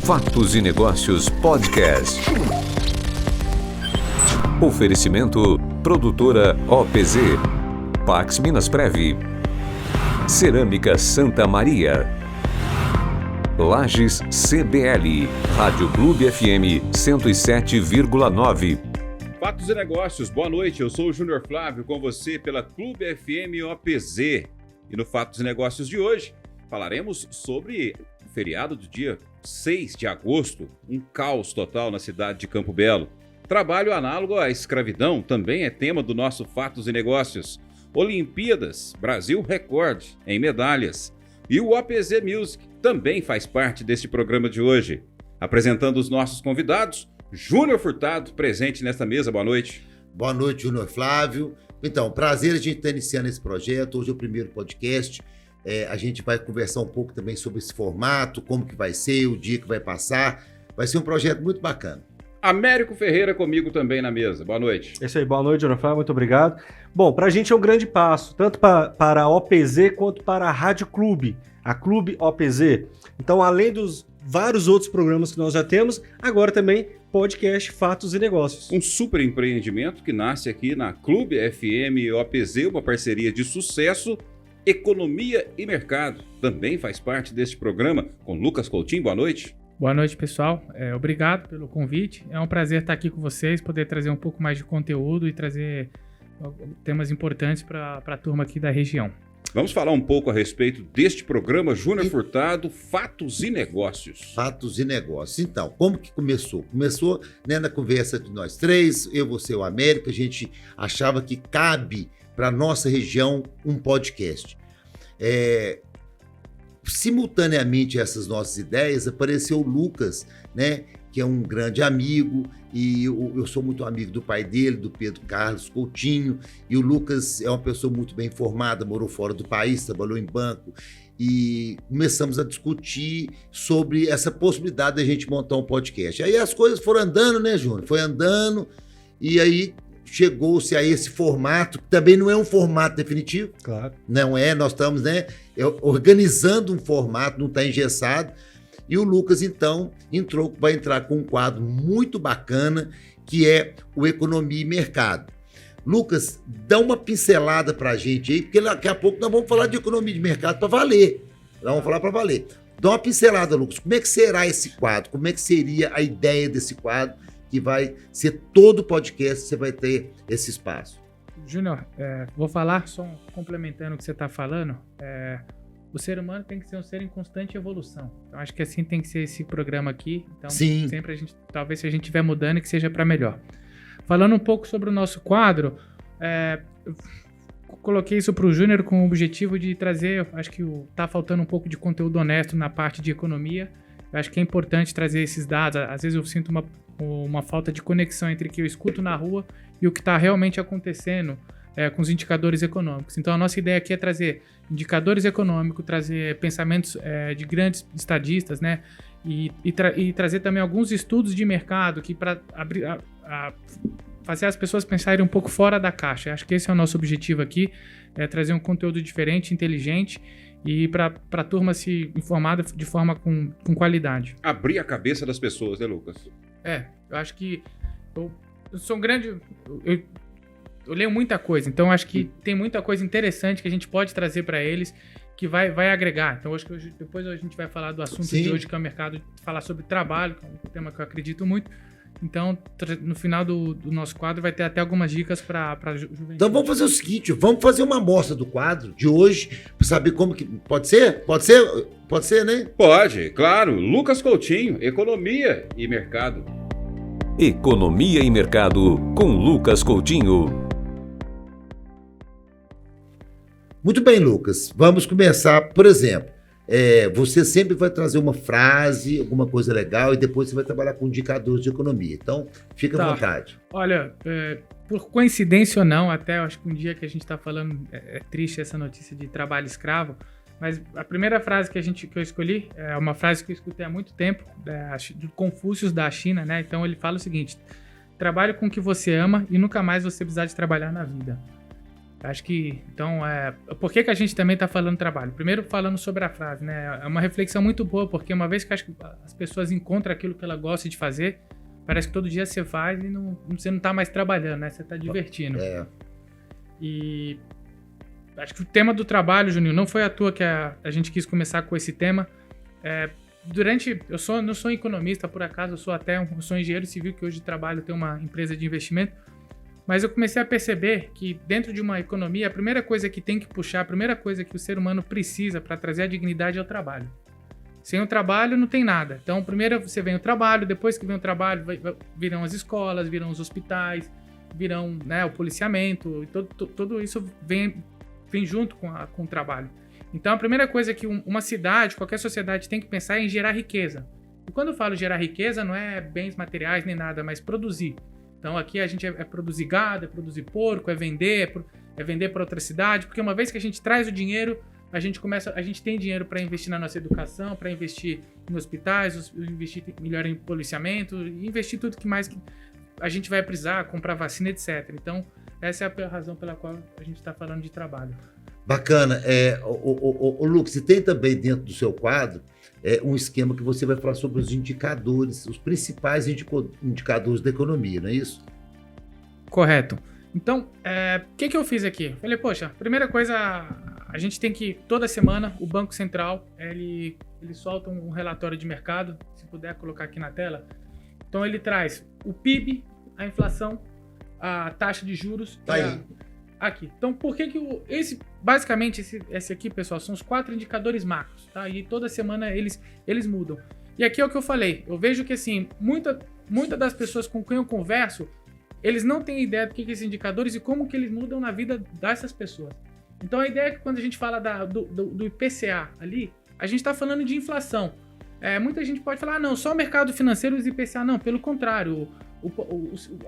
Fatos e Negócios Podcast. Oferecimento Produtora OPZ, Pax Minas Prev, Cerâmica Santa Maria, Lages CBL, Rádio Clube FM 107,9. Fatos e Negócios, boa noite, eu sou o Júnior Flávio com você pela Clube FM OPZ. E no Fatos e Negócios de hoje, falaremos sobre o feriado do dia 6 de agosto, um caos total na cidade de Campo Belo. Trabalho análogo à escravidão também é tema do nosso Fatos e Negócios. Olimpíadas, Brasil recorde em medalhas. E o OPZ Music também faz parte deste programa de hoje. Apresentando os nossos convidados, Júnior Furtado, presente nesta mesa. Boa noite. Boa noite, Júnior Flávio. Então, prazer a gente estar iniciando esse projeto. Hoje é o primeiro podcast. A gente vai conversar um pouco também sobre esse formato, como que vai ser, o dia que vai passar. Vai ser um projeto muito bacana. Américo Ferreira comigo também na mesa. Boa noite. É isso aí, boa noite, Júnior Flávio, muito obrigado. Bom, para a gente é um grande passo, tanto para a OPZ quanto para a Rádio Clube, a Clube OPZ. Então, além dos vários outros programas que nós já temos, agora também podcast Fatos e Negócios. Um super empreendimento que nasce aqui na Clube FM OPZ, uma parceria de sucesso. Economia e Mercado também faz parte deste programa com Lucas Coutinho. Boa noite. Boa noite, pessoal. Obrigado pelo convite. É um prazer estar aqui com vocês, poder trazer um pouco mais de conteúdo e trazer temas importantes para a turma aqui da região. Vamos falar um pouco a respeito deste programa, Júnior Furtado, Fatos e Negócios. Fatos e Negócios. Então, como que começou? Começou, na conversa de nós três, eu, você e o Américo, a gente achava que cabe para a nossa região um podcast. Simultaneamente a essas nossas ideias, apareceu o Lucas, que é um grande amigo, e eu sou muito amigo do pai dele, do Pedro Carlos Coutinho, e o Lucas é uma pessoa muito bem informada, morou fora do país, trabalhou em banco, e começamos a discutir sobre essa possibilidade de a gente montar um podcast. Aí as coisas foram andando, né, Júnior? Foi andando, e aí chegou-se a esse formato, que também não é um formato definitivo. Claro. Não é, nós estamos organizando um formato, não está engessado. E o Lucas, então, vai entrar com um quadro muito bacana, que é o Economia e Mercado. Lucas, dá uma pincelada para a gente aí, porque daqui a pouco nós vamos falar de economia de mercado para valer. Nós vamos falar para valer. Dá uma pincelada, Lucas. Como é que será esse quadro? Como é que seria a ideia desse quadro? Que vai ser todo podcast, você vai ter esse espaço. Júnior, vou falar, só complementando o que você está falando, o ser humano tem que ser um ser em constante evolução. Então, acho que assim tem que ser esse programa aqui. Então, sim, sempre talvez se a gente estiver mudando, que seja para melhor. Falando um pouco sobre o nosso quadro, eu coloquei isso para o Júnior com o objetivo de trazer, acho que está faltando um pouco de conteúdo honesto na parte de economia. Eu acho que é importante trazer esses dados. Às vezes eu sinto uma falta de conexão entre o que eu escuto na rua e o que está realmente acontecendo com os indicadores econômicos. Então, a nossa ideia aqui é trazer indicadores econômicos, trazer pensamentos de grandes estadistas, e trazer também alguns estudos de mercado que para fazer as pessoas pensarem um pouco fora da caixa. Acho que esse é o nosso objetivo aqui, trazer um conteúdo diferente, inteligente, e para a turma se informar de forma com qualidade. Abrir a cabeça das pessoas, né, Lucas? Eu acho que eu sou um grande... Eu leio muita coisa, então acho que tem muita coisa interessante que a gente pode trazer para eles que vai agregar. Então acho que depois a gente vai falar do assunto de hoje, que é o mercado, falar sobre trabalho, que é um tema que eu acredito muito. Então, no final do nosso quadro vai ter até algumas dicas para a juventude. Então vamos fazer o seguinte, vamos fazer uma amostra do quadro de hoje, para saber como que... Pode ser? Pode ser, né? Pode, claro. Lucas Coutinho, Economia e Mercado. Economia e Mercado com Lucas Coutinho. Muito bem, Lucas. Vamos começar, por exemplo, você sempre vai trazer uma frase, alguma coisa legal, e depois você vai trabalhar com indicadores de economia. Então, fica à vontade. Olha, por coincidência ou não, até acho que um dia que a gente está falando, é triste essa notícia de trabalho escravo, mas a primeira frase que eu escolhi é uma frase que eu escutei há muito tempo, do Confúcio da China, Então ele fala o seguinte: trabalhe com o que você ama e nunca mais você precisar de trabalhar na vida. Acho que, então, por que a gente também está falando trabalho? Primeiro, falando sobre a frase, né? É uma reflexão muito boa, porque uma vez que acho que as pessoas encontram aquilo que ela gosta de fazer, parece que todo dia você faz e você não está mais trabalhando, né? Você está divertindo. E acho que o tema do trabalho, Juninho, não foi à toa que a gente quis começar com esse tema. Eu não sou economista, por acaso, eu sou engenheiro civil, que hoje trabalho, tenho uma empresa de investimento. Mas eu comecei a perceber que dentro de uma economia, a primeira coisa que tem que puxar, a primeira coisa que o ser humano precisa para trazer a dignidade é o trabalho. Sem o trabalho não tem nada. Então, primeiro você vem o trabalho, depois que vem o trabalho, virão as escolas, virão os hospitais, virão, né, o policiamento, e tudo isso vem junto com o trabalho. Então, a primeira coisa que uma cidade, qualquer sociedade tem que pensar é em gerar riqueza. E quando eu falo gerar riqueza, não é bens materiais nem nada, mas produzir. Então aqui a gente é produzir gado, é produzir porco, é vender para outra cidade, porque uma vez que a gente traz o dinheiro, a gente tem dinheiro para investir na nossa educação, para investir em hospitais, investir melhor em policiamento, investir tudo que mais que a gente vai precisar, comprar vacina, etc. Então essa é a razão pela qual a gente está falando de trabalho. Bacana. O Lucas, você tem também dentro do seu quadro um esquema que você vai falar sobre os indicadores, os principais indicadores da economia, não é isso? Correto. Então, o que eu fiz aqui? Falei, poxa, primeira coisa, a gente tem que, toda semana, o Banco Central, ele solta um relatório de mercado, se puder colocar aqui na tela. Então, ele traz o PIB, a inflação, a taxa de juros. Tá aí. Aqui. Então, por que basicamente, esse aqui, pessoal, são os 4 indicadores macros, tá? E toda semana eles mudam. E aqui é o que eu falei. Eu vejo que, assim, muita das pessoas com quem eu converso, eles não têm ideia do que esses indicadores e como que eles mudam na vida dessas pessoas. Então, a ideia é que quando a gente fala do IPCA ali, a gente está falando de inflação. Muita gente pode falar, não, só o mercado financeiro usa IPCA. Não, pelo contrário.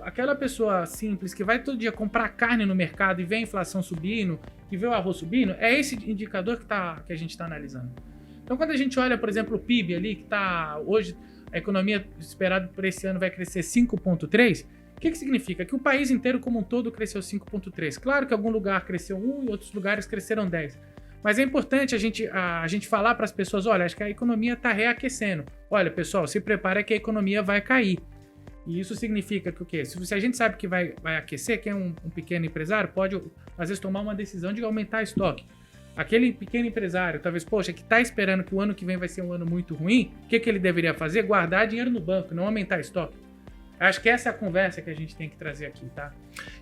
Aquela pessoa simples que vai todo dia comprar carne no mercado e vê a inflação subindo, e vê o arroz subindo, é esse indicador que a gente está analisando. Então, quando a gente olha, por exemplo, o PIB ali, que está hoje, a economia esperada por esse ano vai crescer 5,3%, o que significa? Que o país inteiro como um todo cresceu 5,3%. Claro que algum lugar cresceu 1% e outros lugares cresceram 10%. Mas é importante a gente falar para as pessoas, olha, acho que a economia está reaquecendo. Olha, pessoal, se prepara que a economia vai cair. E isso significa que o quê? Se a gente sabe que vai aquecer, quem é um pequeno empresário pode, às vezes, tomar uma decisão de aumentar estoque. Aquele pequeno empresário, talvez, poxa, que está esperando que o ano que vem vai ser um ano muito ruim, o que ele deveria fazer? Guardar dinheiro no banco, não aumentar estoque. Acho que essa é a conversa que a gente tem que trazer aqui, tá?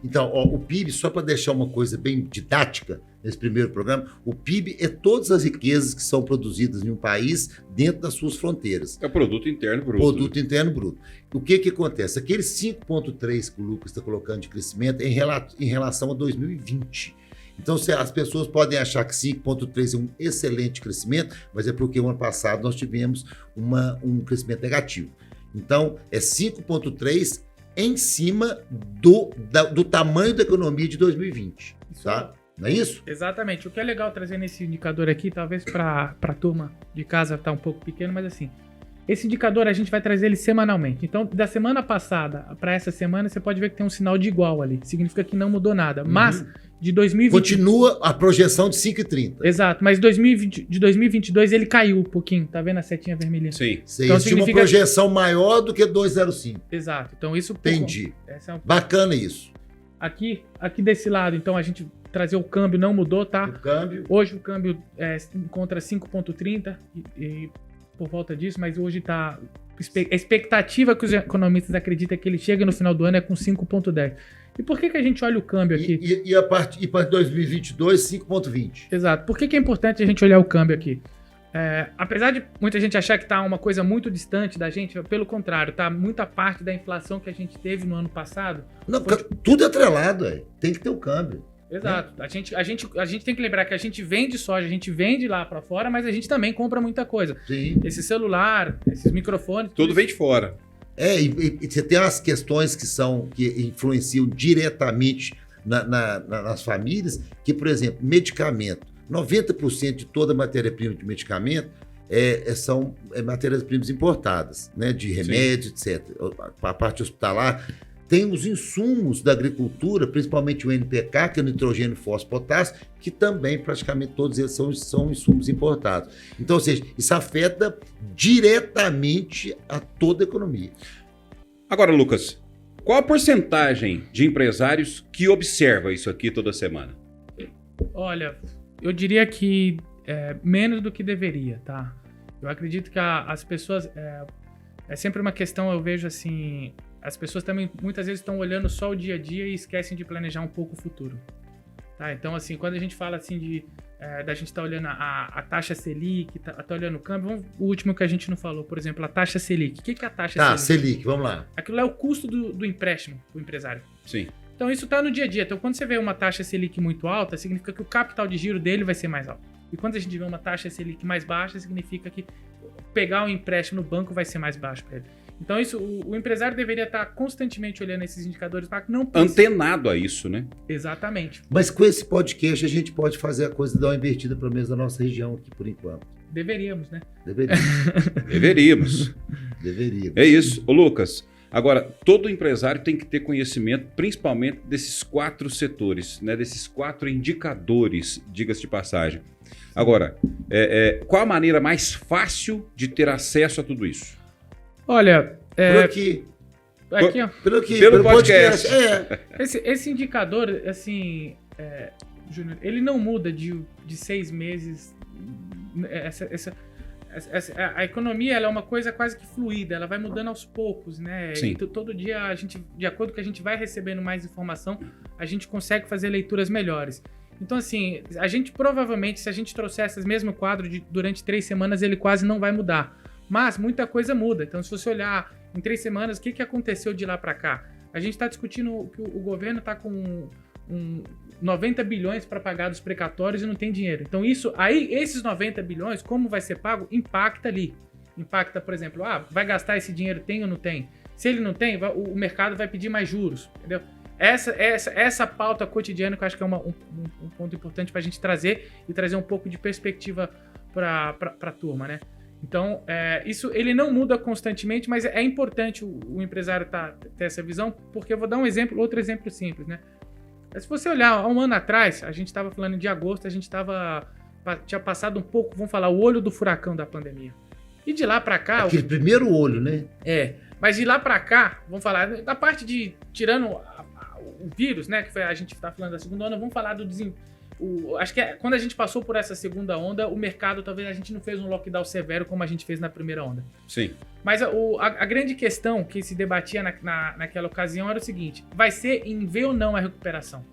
Então, o PIB, só para deixar uma coisa bem didática nesse primeiro programa, o PIB é todas as riquezas que são produzidas em um país dentro das suas fronteiras. É o produto interno bruto. Produto interno bruto. O que acontece? Aquele 5,3% que o Lucas está colocando de crescimento é em relação a 2020. Então, as pessoas podem achar que 5,3% é um excelente crescimento, mas é porque o ano passado nós tivemos um crescimento negativo. Então, é 5,3% em cima do tamanho da economia de 2020. Tá? Não é isso? Exatamente. O que é legal trazer nesse indicador aqui, talvez para a turma de casa tá um pouco pequeno, mas assim, esse indicador a gente vai trazer ele semanalmente. Então, da semana passada para essa semana, você pode ver que tem um sinal de igual ali. Significa que não mudou nada. Mas de 2020... Continua a projeção de 5,30. Exato, mas de 2022 ele caiu um pouquinho. Tá vendo a setinha vermelhinha? Sim. Então, tinha uma projeção maior do que 2,05. Exato. Então, isso... Entendi. Bacana isso. Aqui desse lado, então, a gente trazer o câmbio não mudou, tá? O câmbio... Hoje o câmbio encontra 5,30 e por volta disso, mas hoje está... A expectativa que os economistas acreditam que ele chega no final do ano é com 5,10. E por que a gente olha o câmbio aqui? E para 2022, 5,20. Exato. Por que é importante a gente olhar o câmbio aqui? Apesar de muita gente achar que está uma coisa muito distante da gente, pelo contrário, está muita parte da inflação que a gente teve no ano passado. Não, tudo é atrelado, tem que ter o câmbio. Exato. A gente tem que lembrar que a gente vende soja, a gente vende lá para fora, mas a gente também compra muita coisa. Sim. Esse celular, esses microfones... Tudo vem de fora. E você tem umas questões que influenciam diretamente nas famílias, que, por exemplo, medicamento. 90% de toda a matéria-prima de medicamento são matérias-primas importadas, né, de remédios, etc. A parte hospitalar, tem os insumos da agricultura, principalmente o NPK, que é o nitrogênio, fósforo, potássio, que também praticamente todos eles são insumos importados. Então, ou seja, isso afeta diretamente a toda a economia. Agora, Lucas, qual a porcentagem de empresários que observa isso aqui toda semana? Olha, eu diria que menos do que deveria, tá? Eu acredito que as pessoas... É sempre uma questão, eu vejo assim... As pessoas também muitas vezes estão olhando só o dia a dia e esquecem de planejar um pouco o futuro. Tá? Então, assim, quando a gente fala assim da gente estar olhando a taxa Selic, tá olhando o câmbio, o último que a gente não falou, por exemplo, a taxa Selic. O que é a taxa Selic? Tá, Selic, vamos lá. Aquilo é o custo do empréstimo do empresário. Sim. Então, isso está no dia a dia. Então, quando você vê uma taxa Selic muito alta, significa que o capital de giro dele vai ser mais alto. E quando a gente vê uma taxa Selic mais baixa, significa que pegar um empréstimo no banco vai ser mais baixo para ele. Então, isso, o empresário deveria estar constantemente olhando esses indicadores para que não precise... Antenado a isso, né? Exatamente. Mas com esse podcast a gente pode fazer a coisa dar uma invertida, pelo menos na nossa região aqui, por enquanto. Deveríamos, né? Deveríamos. Deveríamos. É isso. Ô, Lucas, agora, todo empresário tem que ter conhecimento, principalmente desses 4 setores, né? Desses 4 indicadores, diga-se de passagem. Agora, qual a maneira mais fácil de ter acesso a tudo isso? Olha, Por aqui. aqui, ó, Pelo podcast. esse indicador, assim, Júnior, ele não muda de 6 meses. A economia ela é uma coisa quase que fluida, ela vai mudando aos poucos, né? Sim. E todo dia, de acordo com que a gente vai recebendo mais informação, a gente consegue fazer leituras melhores. Então, assim, a gente provavelmente, se a gente trouxer esse mesmo quadro durante 3 semanas, ele quase não vai mudar. Mas muita coisa muda. Então, se você olhar em 3 semanas, o que aconteceu de lá para cá? A gente está discutindo que o governo está com 90 bilhões para pagar dos precatórios e não tem dinheiro. Então, esses 90 bilhões, como vai ser pago, impacta ali. Impacta, por exemplo, vai gastar esse dinheiro, tem ou não tem? Se ele não tem, o mercado vai pedir mais juros, entendeu? Essa pauta cotidiana que eu acho que é um ponto importante para a gente trazer e trazer um pouco de perspectiva para a turma, né? Então, isso ele não muda constantemente, mas é importante o empresário ter essa visão, porque eu vou dar outro exemplo simples, né? Se você olhar há um ano atrás, a gente estava falando de agosto, a gente tinha passado um pouco, vamos falar, o olho do furacão da pandemia. E de lá para cá... Aquele primeiro olho, né? Mas de lá para cá, vamos falar da parte de, tirando o vírus, né, que a gente está falando da segunda onda, vamos falar do acho que quando a gente passou por essa segunda onda, o mercado, talvez a gente não fez um lockdown severo como a gente fez na primeira onda. Sim. Mas a grande questão que se debatia naquela ocasião era o seguinte: vai ser em V ou não a recuperação?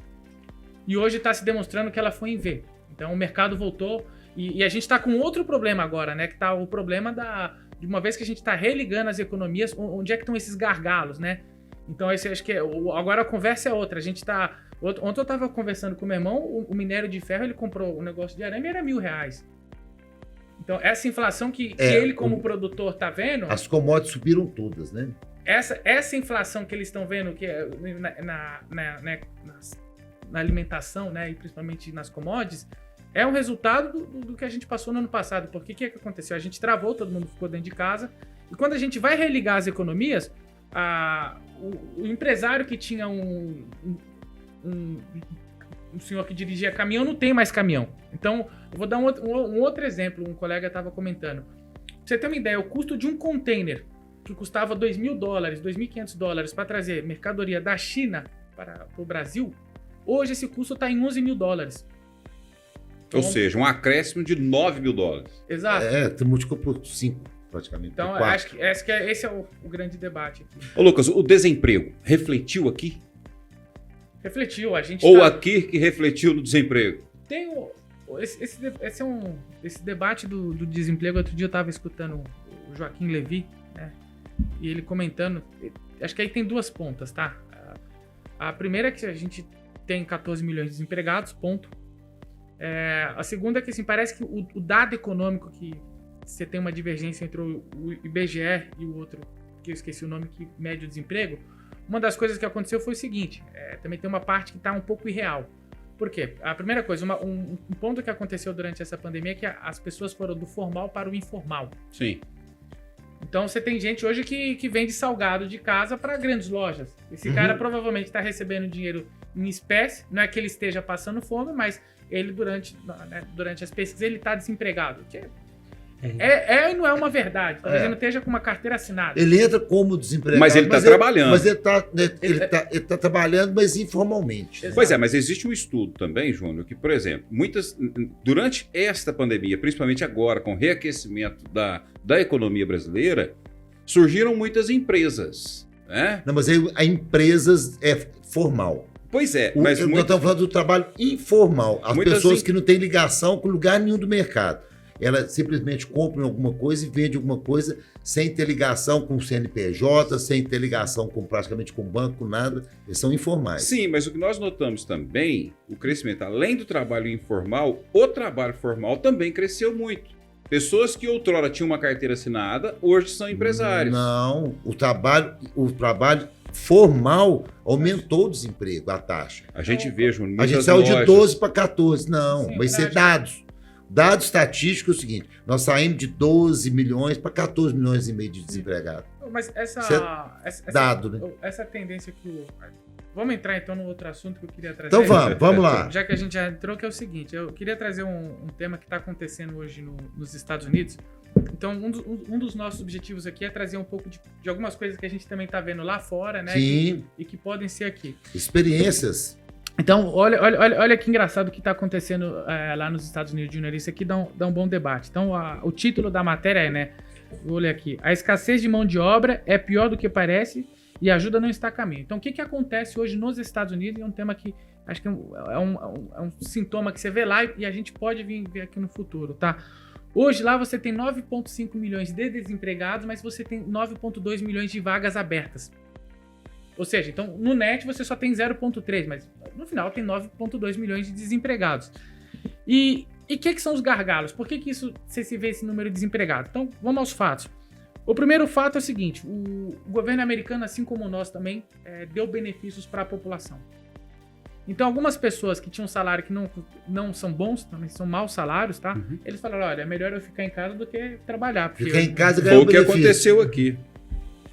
E hoje está se demonstrando que ela foi em V. Então o mercado voltou e a gente está com outro problema agora, né? Que está o problema de uma vez que a gente está religando as economias, onde é que estão esses gargalos, né? Então acho que agora a conversa é outra. A gente está... Ontem eu estava conversando com o meu irmão, o minério de ferro, ele comprou um negócio de arame e era R$1.000. Então, essa inflação que ele, como produtor, tá vendo... As commodities subiram todas, né? Essa inflação que eles estão vendo que na alimentação, né, e principalmente nas commodities, é um resultado do que a gente passou no ano passado. Porque o que aconteceu? A gente travou, todo mundo ficou dentro de casa, e quando a gente vai religar as economias, o empresário que tinha um senhor que dirigia caminhão não tem mais caminhão. Então, eu vou dar um outro exemplo. Um colega estava comentando. Pra você ter uma ideia, o custo de um container que custava $2.000, $2.500 para trazer mercadoria da China para o Brasil, hoje esse custo está em $11.000. Então, ou seja, um acréscimo de $9.000. Exato. Tu multiplicou por 5, praticamente. Então, acho que esse é o grande debate aqui. Ô, Lucas, o desemprego refletiu aqui? Refletiu, a gente ou aqui que refletiu no desemprego? Tem esse debate do desemprego. Outro dia eu estava escutando o Joaquim Levy, né? E ele comentando, acho que aí tem 2 pontas, tá? A primeira é que a gente tem 14 milhões de desempregados, ponto. A segunda é que assim, parece que o dado econômico, que você tem uma divergência entre o IBGE e o outro, que eu esqueci o nome, que mede o desemprego. Uma das coisas que aconteceu foi o seguinte, também tem uma parte que está um pouco irreal. Por quê? A primeira coisa, um ponto que aconteceu durante essa pandemia é que as pessoas foram do formal para o informal. Sim. Então você tem gente hoje que vende salgado de casa para grandes lojas. Esse cara provavelmente está recebendo dinheiro em espécie, não é que ele esteja passando fome, mas ele durante as pesquisas ele está desempregado. E não é uma verdade. Talvez ele não esteja com uma carteira assinada. Ele entra como desempregado. Mas ele está trabalhando. Mas ele tá trabalhando, mas informalmente. Exato. Pois é, mas existe um estudo também, Júnior, que, por exemplo, durante esta pandemia, principalmente agora, com o reaquecimento da economia brasileira, surgiram muitas empresas, né? Não, mas aí a empresas é formal. Pois é, Nós estamos falando do trabalho informal. As pessoas que não têm ligação com lugar nenhum do mercado. Elas simplesmente compram alguma coisa e vendem alguma coisa sem ter ligação com o CNPJ, sem ter ligação praticamente com o banco, com nada. Eles são informais. Sim, mas o que nós notamos também, o crescimento, além do trabalho informal, o trabalho formal também cresceu muito. Pessoas que outrora tinham uma carteira assinada, hoje são empresários. Não, o trabalho formal aumentou o desemprego, a taxa. A gente vê, Júnior, A gente muitas saiu de lojas. 12 para 14. Não, Sim, vai ser verdade. dados. Dado estatístico é o seguinte, nós saímos de 12 milhões para 14 milhões e meio de desempregados. Mas Dado, né? essa tendência que Vamos entrar então no outro assunto que eu queria trazer. Então vamos lá. Já que a gente já entrou, que é o seguinte, eu queria trazer um tema que está acontecendo hoje nos Estados Unidos. Então, um dos nossos objetivos aqui é trazer um pouco de algumas coisas que a gente também está vendo lá fora, né? Sim. E que podem ser aqui. Experiências. Então, olha que engraçado o que está acontecendo lá nos Estados Unidos, Júnior. Isso aqui dá um bom debate. Então, o título da matéria é, né? Vou ler aqui. A escassez de mão de obra é pior do que parece e ajuda não está a caminho. Então, o que acontece hoje nos Estados Unidos é um tema que acho que é um sintoma que você vê lá e a gente pode vir ver aqui no futuro, tá? Hoje lá você tem 9,5 milhões de desempregados, mas você tem 9,2 milhões de vagas abertas. Ou seja, então no net você só tem 0,3, mas no final tem 9,2 milhões de desempregados. E o que são os gargalos? Por que você se vê esse número de desempregados? Então vamos aos fatos. O primeiro fato é o seguinte, o governo americano, assim como nós também, deu benefícios para a população. Então algumas pessoas que tinham salário que não são bons, também são maus salários, tá? Uhum. Eles falaram, olha, é melhor eu ficar em casa do que trabalhar. Ficar em casa e Foi ganhar o que benefício. aconteceu aqui.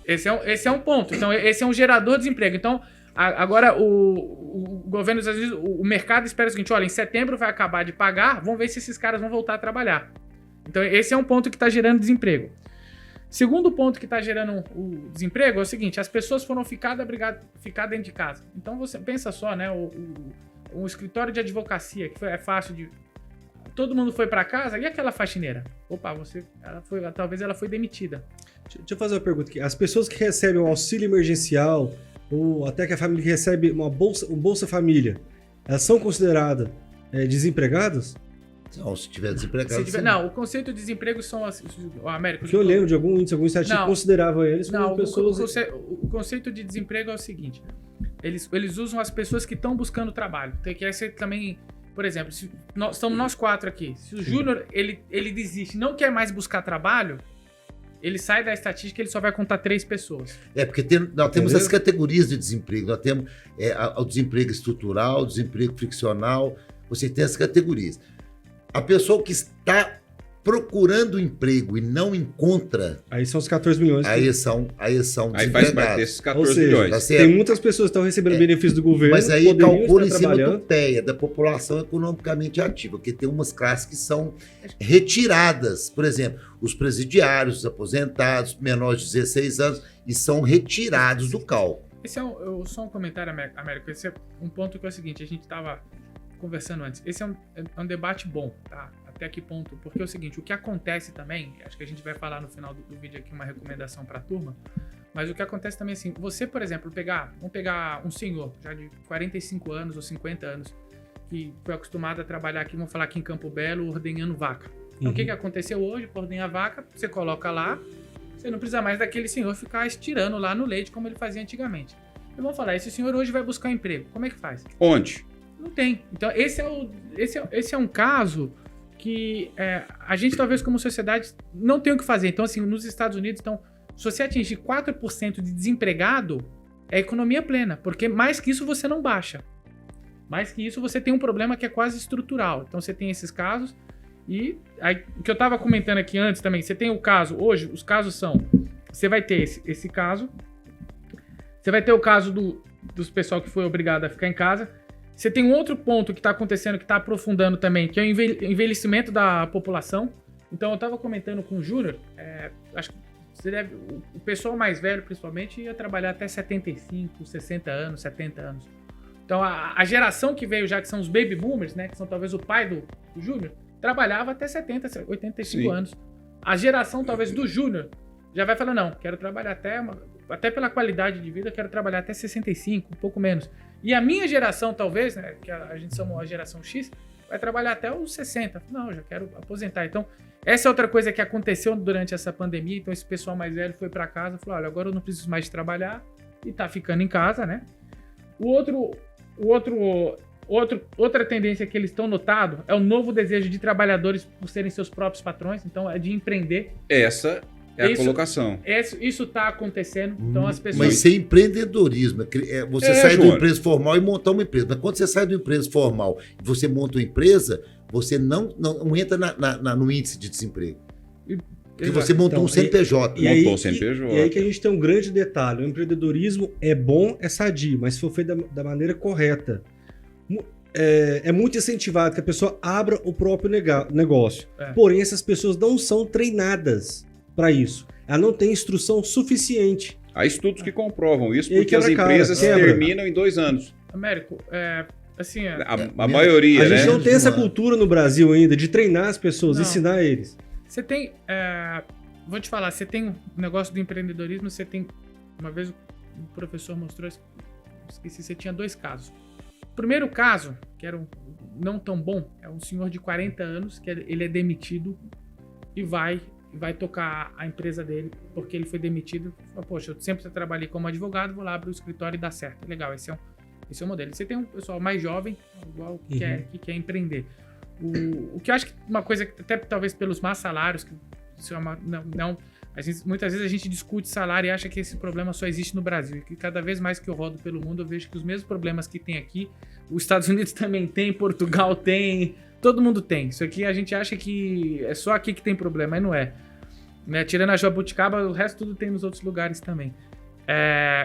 Esse é um ponto. Então, esse é um gerador de desemprego. Então, agora o governo dos Estados Unidos, o mercado espera o seguinte, olha, em setembro vai acabar de pagar, vamos ver se esses caras vão voltar a trabalhar. Então, esse é um ponto que está gerando desemprego. Segundo ponto que está gerando o desemprego é o seguinte, as pessoas foram ficar dentro de casa. Então, você pensa só, né, o escritório de advocacia, que é fácil de... Todo mundo foi para casa, e aquela faxineira? Opa, talvez ela foi demitida. Deixa eu fazer uma pergunta aqui. As pessoas que recebem um auxílio emergencial, ou até que a família que recebe um Bolsa Família, elas são consideradas desempregadas? Não, se tiver desempregado. Não, o conceito de desemprego são o Américo. Porque eu lembro de algum estatístico que considerava eles como pessoas... O conceito de desemprego é o seguinte, eles usam as pessoas que estão buscando trabalho. Tem que ser também, por exemplo, estamos nós quatro aqui. Se o Júnior, ele desiste, não quer mais buscar trabalho, ele sai da estatística e ele só vai contar 3 pessoas. Porque nós temos as categorias de desemprego. Nós temos o desemprego estrutural, o desemprego friccional. Você tem as categorias. A pessoa que está procurando emprego e não encontra... Aí são os 14 milhões. Aí são Aí faz parte desses 14 Ou seja, milhões. Tá certo? Tem muitas pessoas que estão recebendo benefício do governo. Mas aí poderiam calcula em estar cima do trabalhando. PEA, da população economicamente ativa, porque tem umas classes que são retiradas. Por exemplo, os presidiários, os aposentados, menores de 16 anos, e são retirados do cálculo. Esse só um comentário, Américo. Esse é um ponto que é o seguinte, a gente estava conversando antes. Esse é um debate bom, tá? Até que ponto? Porque é o seguinte, o que acontece também, acho que a gente vai falar no final do vídeo aqui uma recomendação para a turma, mas o que acontece também é assim, você, por exemplo, vamos pegar um senhor já de 45 anos ou 50 anos, que foi acostumado a trabalhar aqui, vamos falar aqui em Campo Belo, ordenhando vaca. Então, o que aconteceu hoje? Para ordenhar vaca, você coloca lá, você não precisa mais daquele senhor ficar estirando lá no leite como ele fazia antigamente. E vamos falar, esse senhor hoje vai buscar um emprego, como é que faz? Onde? Não tem. Então, esse é um caso que a gente, talvez, como sociedade, não tem o que fazer. Então, assim, nos Estados Unidos, se você atingir 4% de desempregado, é economia plena, porque mais que isso você não baixa. Mais que isso você tem um problema que é quase estrutural. Então, você tem esses casos E aí, o que eu estava comentando aqui antes também, você tem o caso, hoje os casos são, você vai ter esse caso, você vai ter o caso dos pessoal que foi obrigado a ficar em casa, você tem um outro ponto que está acontecendo, que está aprofundando também, que é o envelhecimento da população. Então eu estava comentando com o Júnior, acho que o pessoal mais velho principalmente ia trabalhar até 75, 60 anos, 70 anos. Então a geração que veio já, que são os baby boomers, né, que são talvez o pai do Júnior, trabalhava até 70, 85 Sim. anos. A geração, talvez, do Júnior já vai falar, não, quero trabalhar até pela qualidade de vida, quero trabalhar até 65, um pouco menos. E a minha geração, talvez, né, que a gente chama a geração X, vai trabalhar até os 60. Não, já quero aposentar. Então, essa é outra coisa que aconteceu durante essa pandemia. Então, esse pessoal mais velho foi para casa e falou, olha, agora eu não preciso mais de trabalhar e tá ficando em casa, né? Outra tendência que eles estão notado é o novo desejo de trabalhadores por serem seus próprios patrões, então é de empreender. Essa é a colocação. Isso está acontecendo, então as pessoas... Mas isso é empreendedorismo. Você sai João. da empresa formal e montar uma empresa. Mas quando você sai da empresa formal e você monta uma empresa, você não entra no índice de desemprego. Porque você montou Então, um CNPJ. Montou o CNPJ. E aí que a gente tem um grande detalhe. O empreendedorismo é bom, é sadio, mas se for feito da maneira correta. É muito incentivado que a pessoa abra o próprio negócio. Porém, essas pessoas não são treinadas para isso. Ela não tem instrução suficiente. Há estudos que comprovam isso, E aí porque as quebra a cara, empresas terminam em 2 anos. Américo, assim... A maioria, A gente né? não tem essa cultura no Brasil ainda de treinar as pessoas, Não. ensinar eles. Você tem... vou te falar, você tem um negócio do empreendedorismo, você tem... Uma vez o professor mostrou, esqueci, você tinha 2 casos. O primeiro caso, que era não tão bom, é um senhor de 40 anos, que ele é demitido e vai tocar a empresa dele, porque ele foi demitido. Fala, poxa, eu sempre trabalhei como advogado, vou lá abrir o escritório e dá certo. Legal, esse é o modelo. Você tem um pessoal mais jovem, igual, que quer empreender. O que eu acho que uma coisa, até talvez pelos más salários, que isso é muitas vezes a gente discute salário e acha que esse problema só existe no Brasil. E que cada vez mais que eu rodo pelo mundo, eu vejo que os mesmos problemas que tem aqui, os Estados Unidos também tem, Portugal tem, todo mundo tem. Isso aqui a gente acha que é só aqui que tem problema, mas não é. Né? Tirando a jabuticaba, o resto tudo tem nos outros lugares também.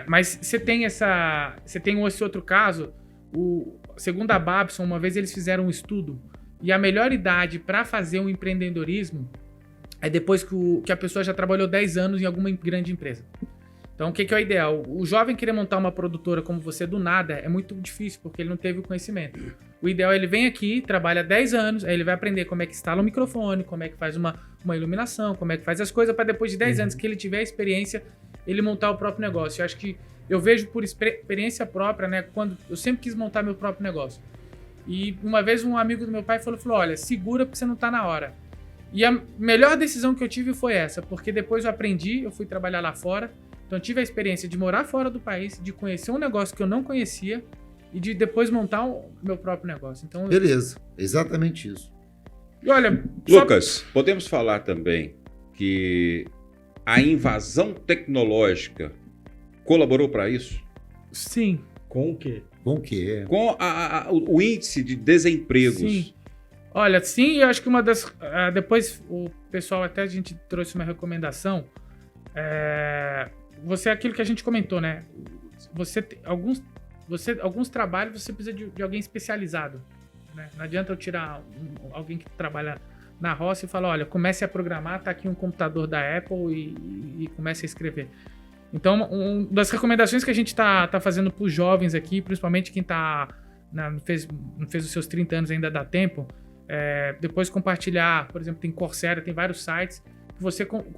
Mas você tem esse outro caso, segundo a Babson, uma vez eles fizeram um estudo, e a melhor idade para fazer um empreendedorismo é depois que a pessoa já trabalhou 10 anos em alguma grande empresa. Então, o que é o ideal? O jovem querer montar uma produtora como você do nada é muito difícil, porque ele não teve o conhecimento. O ideal é ele vem aqui, trabalha 10 anos, aí ele vai aprender como é que instala um microfone, como é que faz uma iluminação, como é que faz as coisas, para depois de 10 anos que ele tiver a experiência, ele montar o próprio negócio. Eu acho que eu vejo por experiência própria, né? Quando eu sempre quis montar meu próprio negócio. E uma vez um amigo do meu pai falou, olha, segura porque você não tá na hora. E a melhor decisão que eu tive foi essa, porque depois eu aprendi, eu fui trabalhar lá fora, então eu tive a experiência de morar fora do país, de conhecer um negócio que eu não conhecia e de depois montar o meu próprio negócio. Então, Beleza, exatamente isso. E olha, Lucas, podemos falar também que a invasão tecnológica colaborou para isso? Sim. Com o quê? Com o quê? Com o índice de desempregos. Sim. Olha, sim, eu acho que uma das... depois o pessoal, até a gente trouxe uma recomendação. Você é aquilo que a gente comentou, né? Alguns trabalhos você precisa de alguém especializado. Né? Não adianta eu tirar alguém que trabalha na roça e falar, olha, comece a programar, tá aqui um computador da Apple e comece a escrever. Então, uma das recomendações que a gente tá fazendo para os jovens aqui, principalmente quem não fez os seus 30 anos ainda dá tempo, depois compartilhar, por exemplo, tem Coursera, tem vários sites, que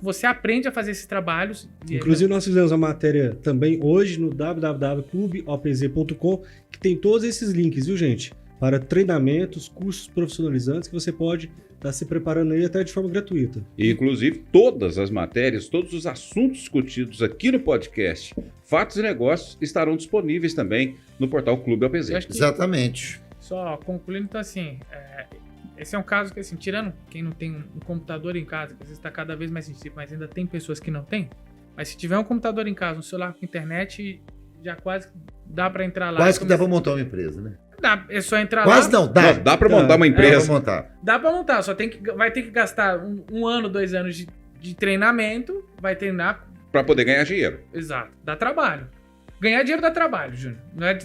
você aprende a fazer esses trabalhos. Inclusive, nós fizemos uma matéria também hoje no www.clubeopz.com, que tem todos esses links, viu, gente? Para treinamentos, cursos profissionalizantes que você pode estar se preparando aí até de forma gratuita. E, inclusive, todas as matérias, todos os assuntos discutidos aqui no podcast Fatos e Negócios estarão disponíveis também no portal Clube OPZ. Exatamente. Só concluindo, então, assim, esse é um caso que, assim, tirando quem não tem um computador em casa, que às vezes está cada vez mais sensível, mas ainda tem pessoas que não têm, mas se tiver um computador em casa, um celular com internet, já quase dá para entrar lá. Quase que dá para montar uma empresa, né? É só entrar Quase lá. não, dá. Não, dá para montar uma Dá pra empresa. montar. Dá pra montar, vai ter que gastar um ano, 2 anos de treinamento, vai treinar. Para poder ganhar dinheiro. Exato, dá trabalho. Ganhar dinheiro dá trabalho, Júnior. Não é.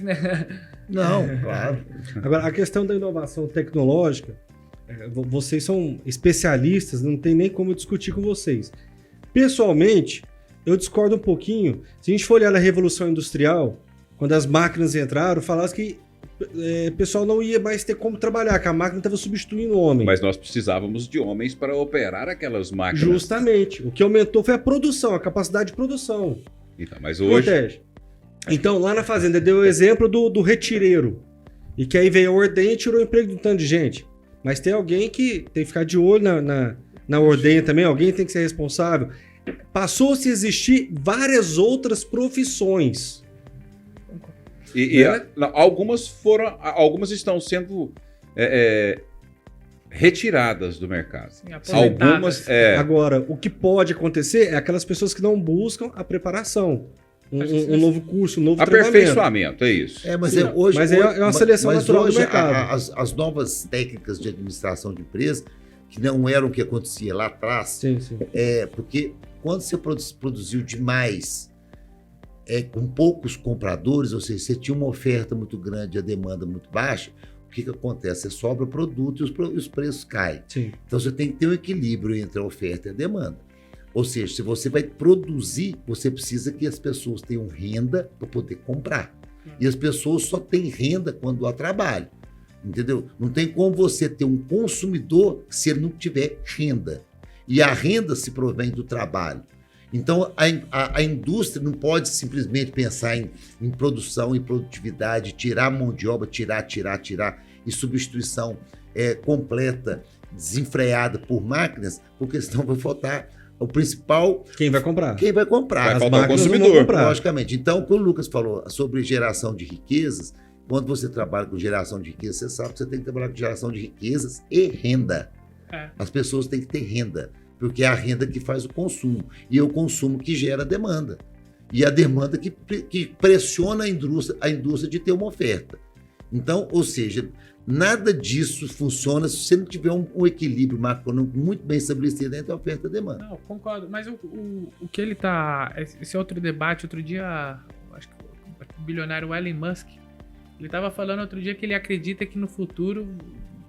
Não, claro. Agora, a questão da inovação tecnológica, vocês são especialistas, não tem nem como eu discutir com vocês. Pessoalmente, eu discordo um pouquinho. Se a gente for olhar na Revolução Industrial, quando as máquinas entraram, falasse que o pessoal não ia mais ter como trabalhar, que a máquina estava substituindo o homem. Mas nós precisávamos de homens para operar aquelas máquinas. Justamente. O que aumentou foi a produção, a capacidade de produção. Então, mas hoje... Acontece. Então, lá na fazenda, deu o exemplo do retireiro. E que aí veio a ordenha e tirou o emprego de um tanto de gente. Mas tem alguém que tem que ficar de olho na ordenha também, alguém tem que ser responsável. Passou-se a existir várias outras profissões. Algumas estão sendo retiradas do mercado. Sim, aposentadas. Algumas... Agora, o que pode acontecer é aquelas pessoas que não buscam a preparação. Um novo curso, um novo treinamento. Aperfeiçoamento, é isso. Mas Sim, hoje, mas é uma seleção mas natural hoje, do mercado. As novas técnicas de administração de empresa, que não eram o que acontecia lá atrás, Sim. porque quando você produziu demais, com poucos compradores, ou seja, você tinha uma oferta muito grande e a demanda muito baixa, o que acontece? Você sobra o produto e os preços caem. Sim. Então você tem que ter um equilíbrio entre a oferta e a demanda. Ou seja, se você vai produzir, você precisa que as pessoas tenham renda para poder comprar. E as pessoas só têm renda quando há trabalho. Entendeu? Não tem como você ter um consumidor se ele não tiver renda. E a renda se provém do trabalho. Então, a indústria não pode simplesmente pensar em produção e produtividade, tirar a mão de obra, tirar, e substituição completa, desenfreada por máquinas, porque senão vai faltar o principal... Quem vai comprar? Quem vai comprar. Vai As faltar o máquinas consumidor. não vão comprar. Logicamente. Então, o que o Lucas falou sobre geração de riquezas, quando você trabalha com geração de riquezas, você sabe que você tem que trabalhar com geração de riquezas e renda. As pessoas têm que ter renda, porque é a renda que faz o consumo. E é o consumo que gera a demanda. E a demanda que pressiona a indústria de ter uma oferta. Então, ou seja, nada disso funciona se você não tiver um equilíbrio macroeconômico muito bem estabelecido entre a oferta e a demanda. Não, concordo. Mas o que ele tá... Esse outro debate, outro dia, acho que o bilionário Elon Musk, ele estava falando outro dia que ele acredita que no futuro,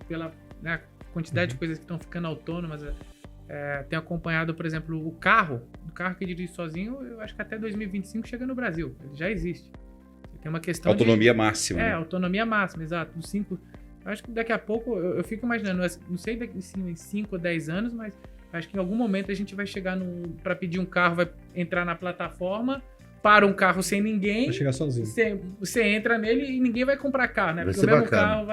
pela quantidade de coisas que estão ficando autônomas, tem acompanhado, por exemplo, o carro que dirige sozinho, eu acho que até 2025 chega no Brasil. Ele já existe. Tem uma questão autonomia máxima. Né? Autonomia máxima, exato. Dos 5... Eu acho que daqui a pouco, eu fico imaginando, não sei em 5 ou 10 anos, mas acho que em algum momento a gente vai chegar para pedir um carro, vai entrar na plataforma, para um carro sem ninguém. Vai chegar sozinho. Você entra nele e ninguém vai comprar carro, né? Vai Porque ser o mesmo bacana. carro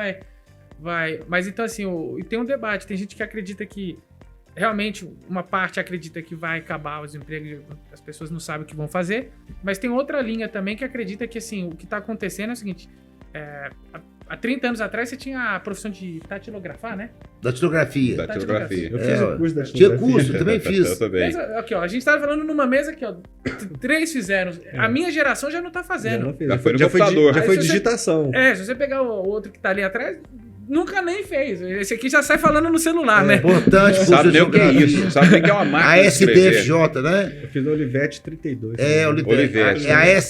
vai... Mas então assim, tem um debate, tem gente que acredita que realmente uma parte acredita que vai acabar os empregos, as pessoas não sabem o que vão fazer, mas tem outra linha também que acredita que assim, o que está acontecendo é o seguinte, há 30 anos atrás você tinha a profissão de datilografar, né? Datilografia. Datilografia. Eu fiz o curso da Tinha curso, também fiz. Eu também. Mas, aqui, ó, a gente tava falando numa mesa aqui, ó, 3 fizeram, a minha geração já não tá fazendo. Já foi no computador. Já foi Aí se você- digitação. Se você pegar o outro que tá ali atrás, nunca nem fez. Esse aqui já sai falando no celular, né? Importante, curso Sabe de nem o que é geografia. isso. Sabe nem o que é uma máquina A de escrever. SDFJ, né? Eu fiz no Olivetti 32. Olivetti.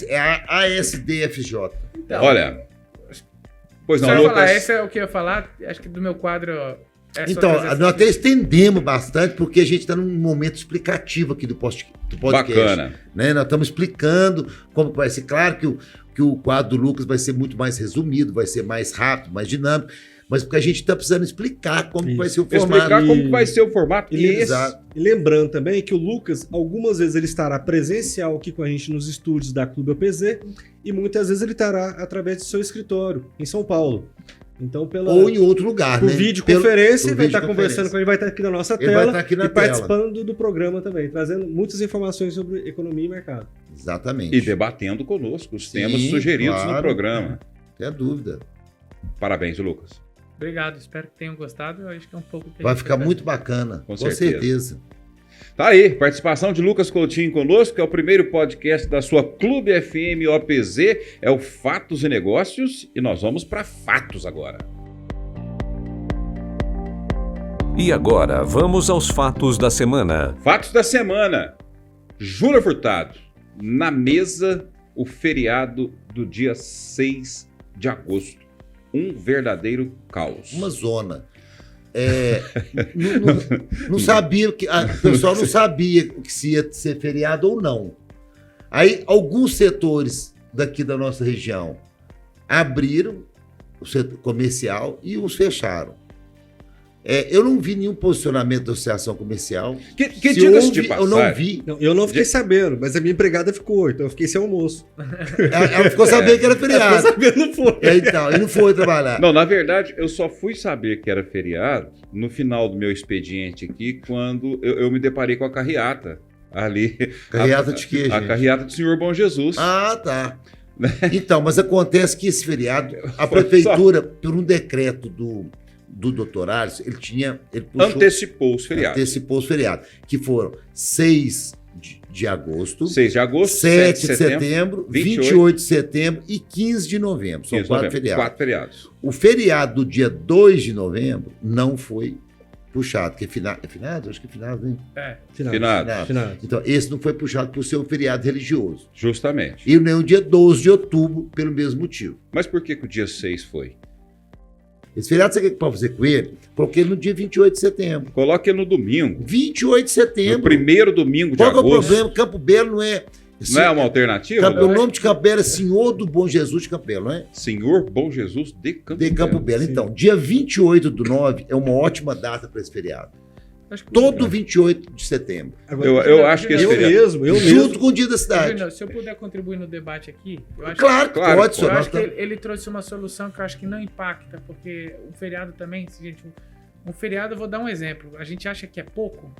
É a ASDFJ. Então, Olha. Pois você não, vai Lucas. falar, esse é o que eu ia falar, acho que do meu quadro... Então, nós até estendemos bastante, porque a gente está num momento explicativo aqui do podcast. Bacana. Né? Nós estamos explicando como vai ser. Claro que o quadro do Lucas vai ser muito mais resumido, vai ser mais rápido, mais dinâmico, mas porque a gente está precisando explicar como que vai ser o formato. Explicar como que vai ser o formato. E esse... Exato. E lembrando também que o Lucas, algumas vezes ele estará presencial aqui com a gente nos estúdios da Clube OPZ e muitas vezes ele estará através do seu escritório, em São Paulo. Então, Ou em outro lugar, por né? videoconferência, Por vai estar videoconferência. conversando com ele, vai estar aqui na nossa Ele vai tela estar aqui na e tela. participando do programa também, trazendo muitas informações sobre economia e mercado. Exatamente. E debatendo conosco os Sim, temas sugeridos claro. no programa. Não tem dúvida. Parabéns, Lucas. Obrigado, espero que tenham gostado. Eu acho que é um pouco... que a Vai gente ficar vai muito bacana. Com Com certeza. certeza. Tá aí, participação de Lucas Coutinho conosco, que é o primeiro podcast da sua Clube FM OPZ, é o Fatos e Negócios, e nós vamos para fatos agora. E agora, vamos aos fatos da semana. Fatos da semana. Júnior Furtado, na mesa, o feriado do dia 6 de agosto. Um verdadeiro caos. Uma zona. Não sabia, o pessoal não sabia se ia ser feriado ou não. Aí, alguns setores daqui da nossa região abriram o setor comercial e uns fecharam. Eu não vi nenhum posicionamento da associação comercial. Que diga-se de eu passagem. não vi. Eu não fiquei sabendo, mas a minha empregada ficou, então eu fiquei sem almoço. Ela ficou sabendo que era feriado. Ela ficou sabendo, não foi. Então, e não foi trabalhar. Não, na verdade, eu só fui saber que era feriado no final do meu expediente aqui, quando eu me deparei com a carreata ali. Carreata de quê, A gente? carreata do Senhor Bom Jesus. Ah, tá. Então, mas acontece que esse feriado, a prefeitura, por um decreto do Dr. Alisson, ele puxou, Antecipou os feriados. antecipou os feriados, que foram 6 de agosto, 6 de agosto, 7 de setembro, 28 de setembro e 15 de novembro. São 4 feriados. 4 feriados. O feriado do dia 2 de novembro não foi puxado, que é finado? Acho que é finado, né? Finado. Então, esse não foi puxado por ser um feriado religioso. Justamente. E nem o dia 12 de outubro, pelo mesmo motivo. Mas por que o dia 6 foi? Esse feriado, você quer que pode fazer com ele? Coloquei ele no dia 28 de setembro. Coloque ele no domingo. 28 de setembro. No primeiro domingo de Qual que é o agosto. problema? Campo Belo não é... Não é uma alternativa? O nome de Campo Belo é Senhor do Bom Jesus de Campo Belo, não é? Senhor Bom Jesus de Campo De Campo Belo. Sim. Então, dia 28/9 é uma ótima data para esse feriado. Acho que- Todo 28 de setembro. Agora, Eu acho que esse eu feriado... mesmo. Junto com o dia da cidade. Júnior, se eu puder contribuir no debate aqui, eu acho Claro que Claro, pode, pô. senhor. Eu Nós acho que estamos- ele trouxe uma solução que eu acho que não impacta, porque o feriado também, gente, um feriado, eu vou dar um exemplo. A gente acha que é pouco,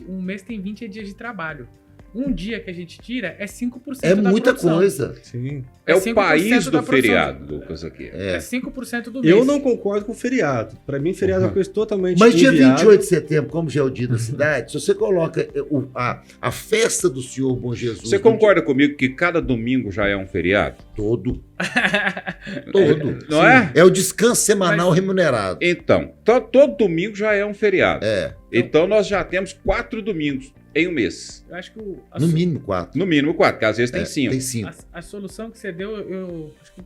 um mês tem 20 dias de trabalho. Um dia que a gente tira é 5% É da muita produção. coisa. Sim. É o 5% país da do produção. feriado, Lucas, aqui. É 5% do mês. Eu não concordo com o feriado. Para mim, feriado é uma coisa totalmente Mas dia inviável. 28 de setembro, como já é o dia da cidade, se você coloca a festa do Senhor Bom Jesus... Você concorda comigo que cada domingo já é um feriado? Todo. Todo. Não é? É o descanso semanal remunerado. Então, todo domingo já é um feriado. É, Então nós já temos 4 domingos em um mês. Eu acho que no mínimo 4. No mínimo 4, porque às vezes tem 5. Tem 5. a solução que você deu, eu acho que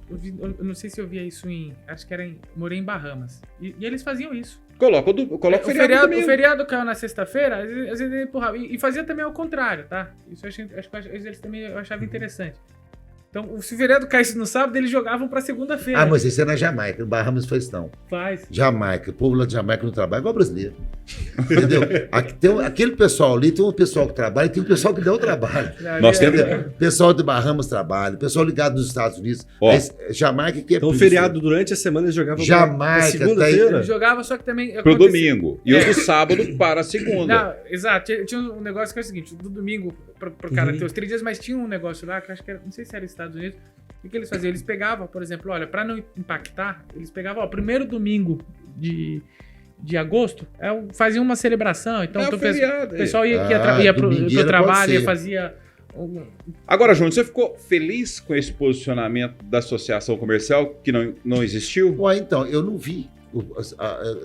eu não sei se eu via isso acho que era morei em Bahamas. E eles faziam isso. Coloca o feriado no O domingo. feriado caiu na sexta-feira, às vezes ele empurrava. E fazia também ao contrário, tá? Isso eu acho que eles também eu achava interessante. Então, se o feriado caísse no sábado, eles jogavam pra segunda-feira. Ah, mas isso é na Jamaica. No Bahamas não faz não. Faz. Jamaica. O povo lá de Jamaica não trabalha igual brasileiro. Entendeu? Aquele pessoal ali, tem um pessoal que trabalha e tem um pessoal que dá o trabalho. Nós temos- O pessoal de Bahamas trabalha, o pessoal ligado nos Estados Unidos. Ó. Mas Jamaica que é Então, o preguiça. feriado durante a semana eles jogavam Jamaica, na segunda-feira. Ele jogava, só que também. Pro acontecia- domingo. E o do sábado para a segunda. Não, exato. Tinha um negócio que é o seguinte: do domingo pro cara ter os 3 dias, mas tinha um negócio lá que eu acho que era, não sei se era Estados Unidos. O que eles faziam? Eles pegavam, por exemplo, olha, pra não impactar, eles pegavam, ó, primeiro domingo de agosto, faziam uma celebração. Então, É o o feriado. pessoal ia pro domingueira trabalho, pode ia ser. fazia. Agora, Júnior, você ficou feliz com esse posicionamento da associação comercial que não existiu? Ué, então, eu não vi. Eu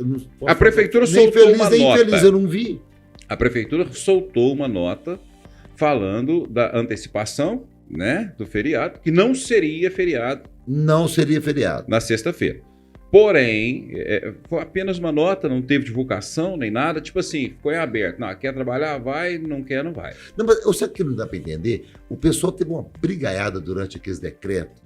não posso A prefeitura falar. Nem soltou feliz, uma nem nota. infeliz, eu não vi. A prefeitura soltou uma nota falando da antecipação, né, do feriado, que não seria feriado Não seria feriado. na sexta-feira. Porém, foi apenas uma nota, não teve divulgação nem nada. Tipo assim, ficou em aberto. Não, quer trabalhar, vai, não quer, não vai. Não, mas sabe o que não dá para entender? O pessoal teve uma brigaiada durante aqueles decretos.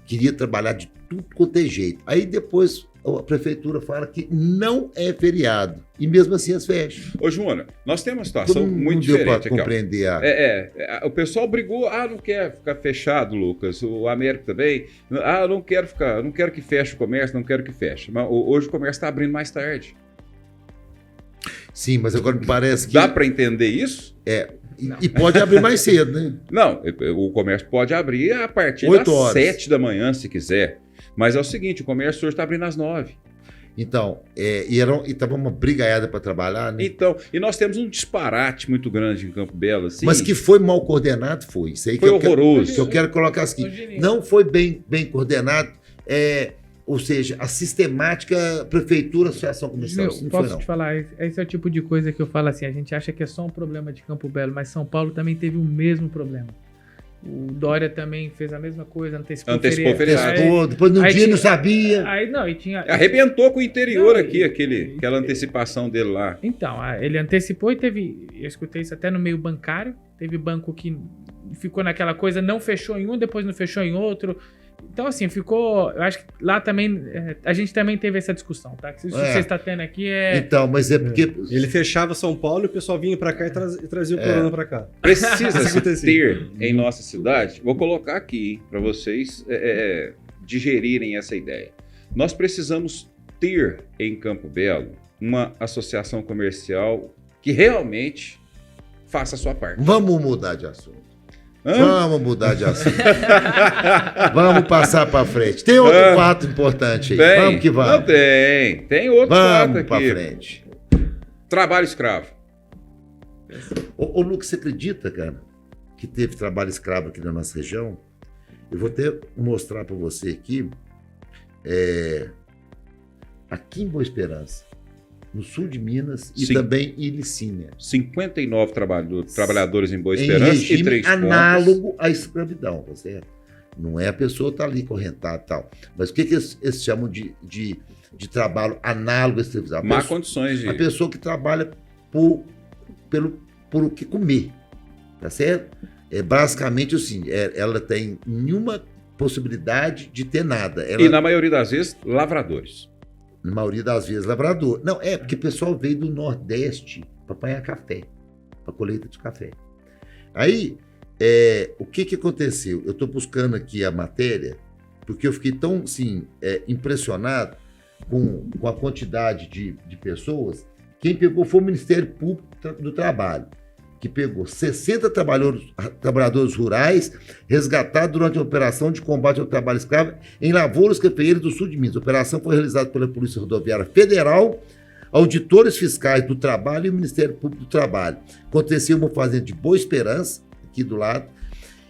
Queria trabalhar de tudo quanto é jeito. Aí depois a prefeitura fala que não é feriado. E mesmo assim as fecham. Ô, Júnior, nós temos uma situação Não muito deu diferente para aqui, ó. compreender O pessoal brigou, não quer ficar fechado, Lucas. O Américo também. Não quero que feche o comércio, não quero que feche. Mas hoje o comércio está abrindo mais tarde. Sim, mas agora me parece que... Dá para entender isso? E pode abrir mais cedo, né? Não, o comércio pode abrir a partir 8 das horas. 7 da manhã, se quiser. Mas é o seguinte, o comércio hoje está abrindo às 9. Então, e tava uma brigaiada para trabalhar, né? Então, e nós temos um disparate muito grande em Campo Belo, assim. Mas que foi mal coordenado, foi. Isso aí Foi que horroroso. que eu quero colocar aqui. Não foi bem coordenado, ou seja, a sistemática prefeitura, associação comercial. Isso não foi, Posso não. te falar, esse é o tipo de coisa que eu falo assim, a gente acha que é só um problema de Campo Belo, mas São Paulo também teve o mesmo problema. O Dória também fez a mesma coisa, antecipou Antecipou feriado. Testou, depois no aí dia tinha- não sabia. Aí não, e tinha... Arrebentou com o interior Não, aqui, aquela antecipação dele lá. Então, ele antecipou e teve, eu escutei isso até no meio bancário, teve banco que ficou naquela coisa, não fechou em um, depois não fechou em outro. Então, assim, ficou, eu acho que lá também, a gente também teve essa discussão, tá? Que isso que você está tendo aqui Então, mas é porque... Ele fechava São Paulo e o pessoal vinha pra cá e trazia o corona pra cá. Precisa Acontecia. ter em nossa cidade, vou colocar aqui para vocês digerirem essa ideia. Nós precisamos ter em Campo Belo uma associação comercial que realmente faça a sua parte. Vamos mudar de assunto. Hã? Vamos mudar de assunto. Vamos passar para frente. Tem outro fato importante aí. Tem. Vamos que vamos. Não tem outro fato Vamos aqui. para frente. Trabalho escravo. Ô, Lucas, você acredita, cara, que teve trabalho escravo aqui na nossa região? Eu vou até mostrar para você aqui. Aqui em Boa Esperança, no sul de Minas e Sim. também em Licínia. 59 trabalhadores em Boa Em Esperança e regime 3 pontos. análogo à escravidão, tá certo? Não é a pessoa estar ali correntada e tal. Mas o que eles chamam de trabalho análogo à escravidão? Má condições de... A pessoa que trabalha por o que comer, tá certo? Basicamente assim, ela tem nenhuma possibilidade de ter nada. Ela, E na maioria das vezes, lavradores. na maioria das vezes, lavrador. Não, porque o pessoal veio do Nordeste para apanhar café, para colheita de café. Aí, o que aconteceu? Eu estou buscando aqui a matéria, porque eu fiquei tão, assim, impressionado com a quantidade de pessoas. Quem pegou foi o Ministério Público do Trabalho, que pegou 60 trabalhadores rurais resgatados durante a operação de combate ao trabalho escravo em lavouras cafeeiras do sul de Minas. A operação foi realizada pela Polícia Rodoviária Federal, auditores fiscais do trabalho e o Ministério Público do Trabalho. Aconteceu uma fazenda de Boa Esperança, aqui do lado,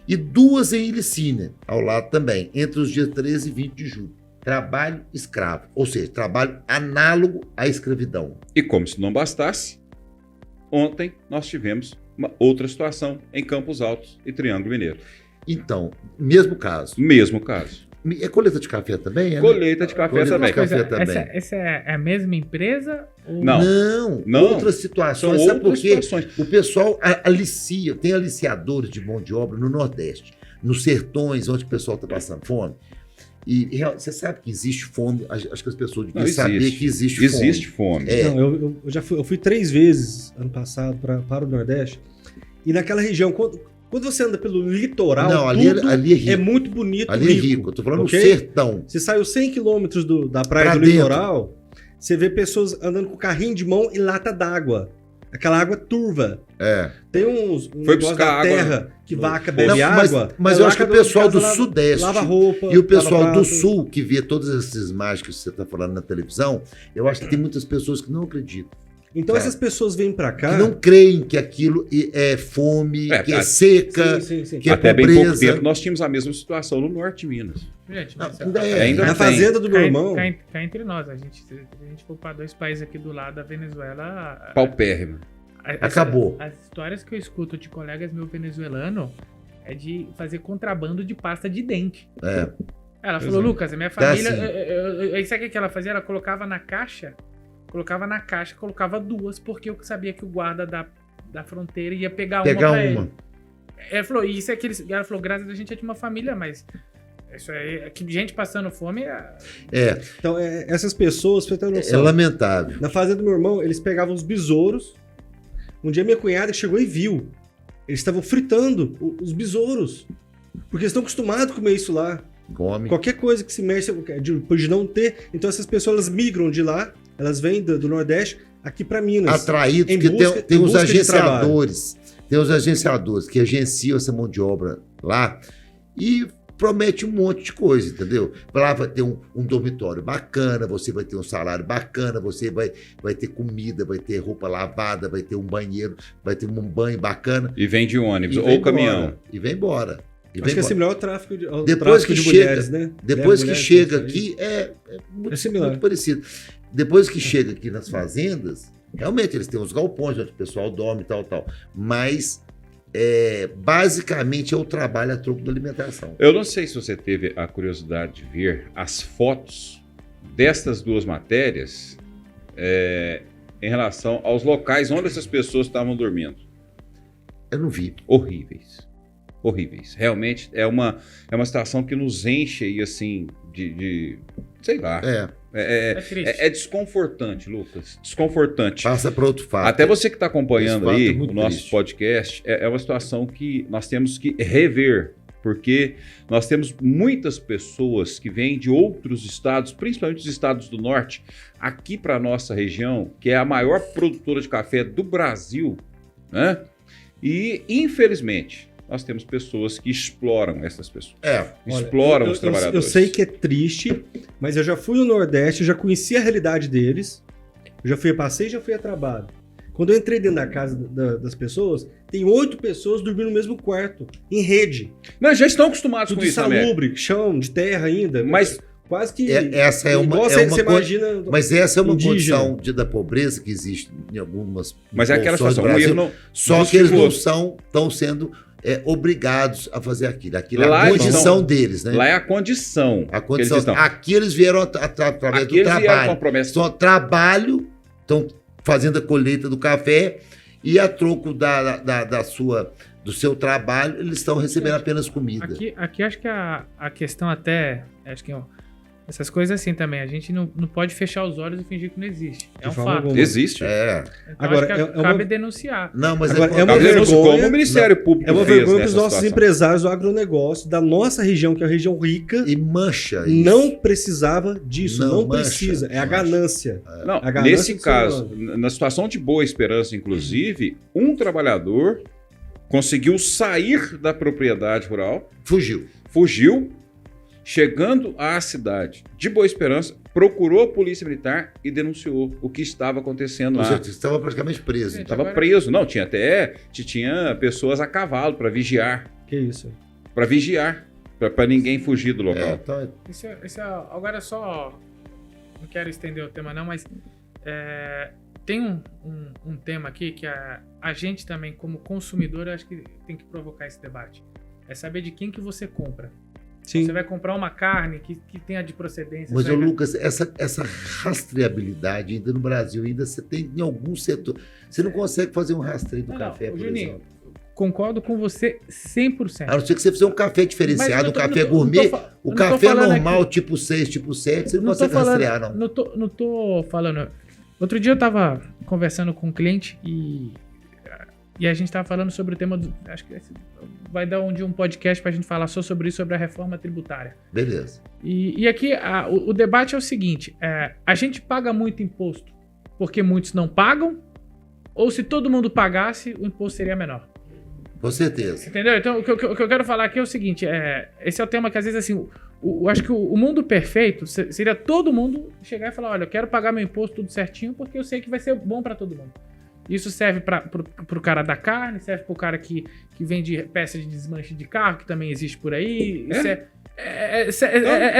e 2 em Ilicínia, ao lado também, entre os dias 13 e 20 de julho. Trabalho escravo, ou seja, trabalho análogo à escravidão. E como se não bastasse, ontem nós tivemos uma outra situação em Campos Altos e Triângulo Mineiro. Então, mesmo caso. Mesmo caso. É colheita de café também? né? Colheita de café Colheita também. de café Coisa, também. essa é a mesma empresa? Ou... Não. Outras São situações. Sabe por outras quê? situações. O pessoal alicia, tem aliciadores de mão de obra no Nordeste, nos sertões, onde o pessoal está passando fome. E você sabe que existe fome, acho que as pessoas deviam saber que existe fome. Existe fome. Não, eu já fui 3 vezes ano passado para o Nordeste. E naquela região, quando você anda pelo litoral, Não, ali é rico. é muito bonito. Ali é rico. Eu tô falando ok? no sertão. Você saiu 100 quilômetros da praia Pra do dentro. litoral, você vê pessoas andando com carrinho de mão e lata d'água. Aquela água turva. Tem um Foi negócio buscar da água. terra que vaca bebe Não, água. mas eu acho que o pessoal do Sudeste lava roupa, e o pessoal lava do prato. Sul, que vê todas essas imagens que você está falando na televisão, eu acho que tem muitas pessoas que não acreditam. Então É. essas pessoas vêm pra cá. Que não creem que aquilo é fome, que é seca, Sim. que é Até bem pouco pobreza. tempo nós tínhamos a mesma situação no norte de Minas. Gente, Não, mas, ainda ainda Na tem. fazenda do meu irmão. cá entre nós, se a gente for para 2 países aqui do lado da Venezuela... Paupérrimo. Acabou. As histórias que eu escuto de colegas meus venezuelanos é de fazer contrabando de pasta de dente. Ela falou, Lucas, a minha família... assim. Sabe o que ela fazia? Ela colocava na caixa, colocava 2, porque eu sabia que o guarda da fronteira ia pegar uma pra ele. Ela falou, isso é que ela falou, graças a Deus a gente é de uma família, mas isso aí, que gente passando fome Então, essas pessoas, pra você ter É noção. lamentável. Na fazenda do meu irmão, eles pegavam os besouros. Um dia minha cunhada chegou e viu. Eles estavam fritando os besouros. Porque eles estão acostumados a comer isso lá. Come. Qualquer coisa que se mexe, depois de não ter. Então essas pessoas elas migram de lá, elas vêm do Nordeste aqui para Minas. Atraídos, Em porque busca- tem em os busca de agenciadores. Tem os agenciadores que agenciam essa mão de obra lá. E promete um monte de coisa, entendeu? Lá vai ter um dormitório bacana, você vai ter um salário bacana, você vai ter comida, vai ter roupa lavada, vai ter um banheiro, vai ter um banho bacana. E vem de ônibus E ou vem caminhão. embora, e vem embora. Acho que é similar ao tráfico de, Depois tráfico que de chega- mulheres, né? Depois Leva que mulheres chega pra sair. aqui, é É similar. muito parecido. Depois que chega aqui nas fazendas, realmente eles têm os galpões onde o pessoal dorme e tal. Mas, basicamente, é o trabalho a troco da alimentação. Eu não sei se você teve a curiosidade de ver as fotos destas duas matérias em relação aos locais onde essas pessoas estavam dormindo. Eu não vi. Horríveis. Horríveis. Realmente é uma situação que nos enche aí, assim, de sei lá. É, triste. É desconfortante, Lucas. Desconfortante. passa para outro fato. Até você que está acompanhando Esse fato aí é muito o nosso triste. podcast, é uma situação que nós temos que rever, porque nós temos muitas pessoas que vêm de outros estados, principalmente os estados do norte, aqui para a nossa região, que é a maior produtora de café do Brasil, né? E, infelizmente, nós temos pessoas que exploram essas pessoas. Exploram Olha, os trabalhadores. Eu sei que é triste, mas eu já fui no Nordeste, eu já conheci a realidade deles. Eu já fui a passeio e já fui a trabalho. Quando eu entrei dentro da casa das pessoas, tem 8 pessoas dormindo no mesmo quarto, em rede. Não, já estão acostumados Tudo com isso, né? insalubre, chão, de terra ainda. Mas quase que... Essa é uma, igual é você uma coisa. imagina... Mas essa é uma indígena. condição da pobreza que existe em algumas Mas é aquela porções do situação, um Brasil. erro não... Só que eles não Desculpa. estão sendo obrigados a fazer aquilo. Aquilo é Lá a eles condição estão- deles, né? Lá é a condição. A que condição. eles estão. Aqui eles vieram através Aqui do eles vieram com a trabalho. promessa. Só trabalho, estão fazendo a colheita do café e a troco do seu trabalho, eles estão recebendo apenas comida. Aqui acho que a questão até. Acho que essas coisas assim também. A gente não pode fechar os olhos e fingir que não existe. É De um forma fato. alguma. Existe. Então, Agora, acho que cabe denunciar. Não, mas Agora, é uma importante. Talvez vergonha. como o Ministério Público É uma fez vergonha que os nessa nossos situação. empresários do agronegócio, da nossa região, que é a região rica, E mancha isso. não precisava disso. Não, Não, mancha, precisa. É a mancha. ganância. Não, A ganância nesse do ser caso, humano. na situação de Boa Esperança, inclusive, um trabalhador conseguiu sair da propriedade rural, fugiu, chegando à cidade de Boa Esperança, procurou a polícia militar e denunciou o que estava acontecendo Ou lá. seja, estava praticamente preso. Gente, Então. Estava preso. Não, tinha pessoas a cavalo para vigiar. Que isso. Para ninguém fugir do local. Então, Agora só. Não quero estender o tema, não, mas tem um tema aqui que a gente também, como consumidor, eu acho que tem que provocar esse debate. É saber de quem que você compra. Sim. Você vai comprar uma carne que tenha de procedência. mas, você vai- Lucas, essa rastreabilidade ainda no Brasil, ainda você tem em algum setor. Você não consegue fazer um rastreio do Não, café, por Juninho, exemplo. concordo com você 100%. A não ser que você fizer um café Mas diferenciado, eu um tô- café não tô- gourmet, não tô fa- o não tô café falando normal, aqui- tipo 6, tipo 7, você não, Não tô consegue falando, rastrear, não. não tô falando. Outro dia eu tava conversando com um cliente e a gente tava falando sobre o tema do. Acho que vai dar um podcast pra gente falar só sobre isso, sobre a reforma tributária. Beleza. E aqui o debate é o seguinte: a gente paga muito imposto porque muitos não pagam, ou se todo mundo pagasse, o imposto seria menor? Com certeza. Entendeu? Então, o que eu quero falar aqui é o seguinte: esse é o tema que às vezes assim. Acho que o mundo perfeito seria todo mundo chegar e falar: olha, eu quero pagar meu imposto tudo certinho porque eu sei que vai ser bom pra todo mundo. Isso serve pro cara da carne, serve pro cara que vende peça de desmanche de carro, que também existe por aí.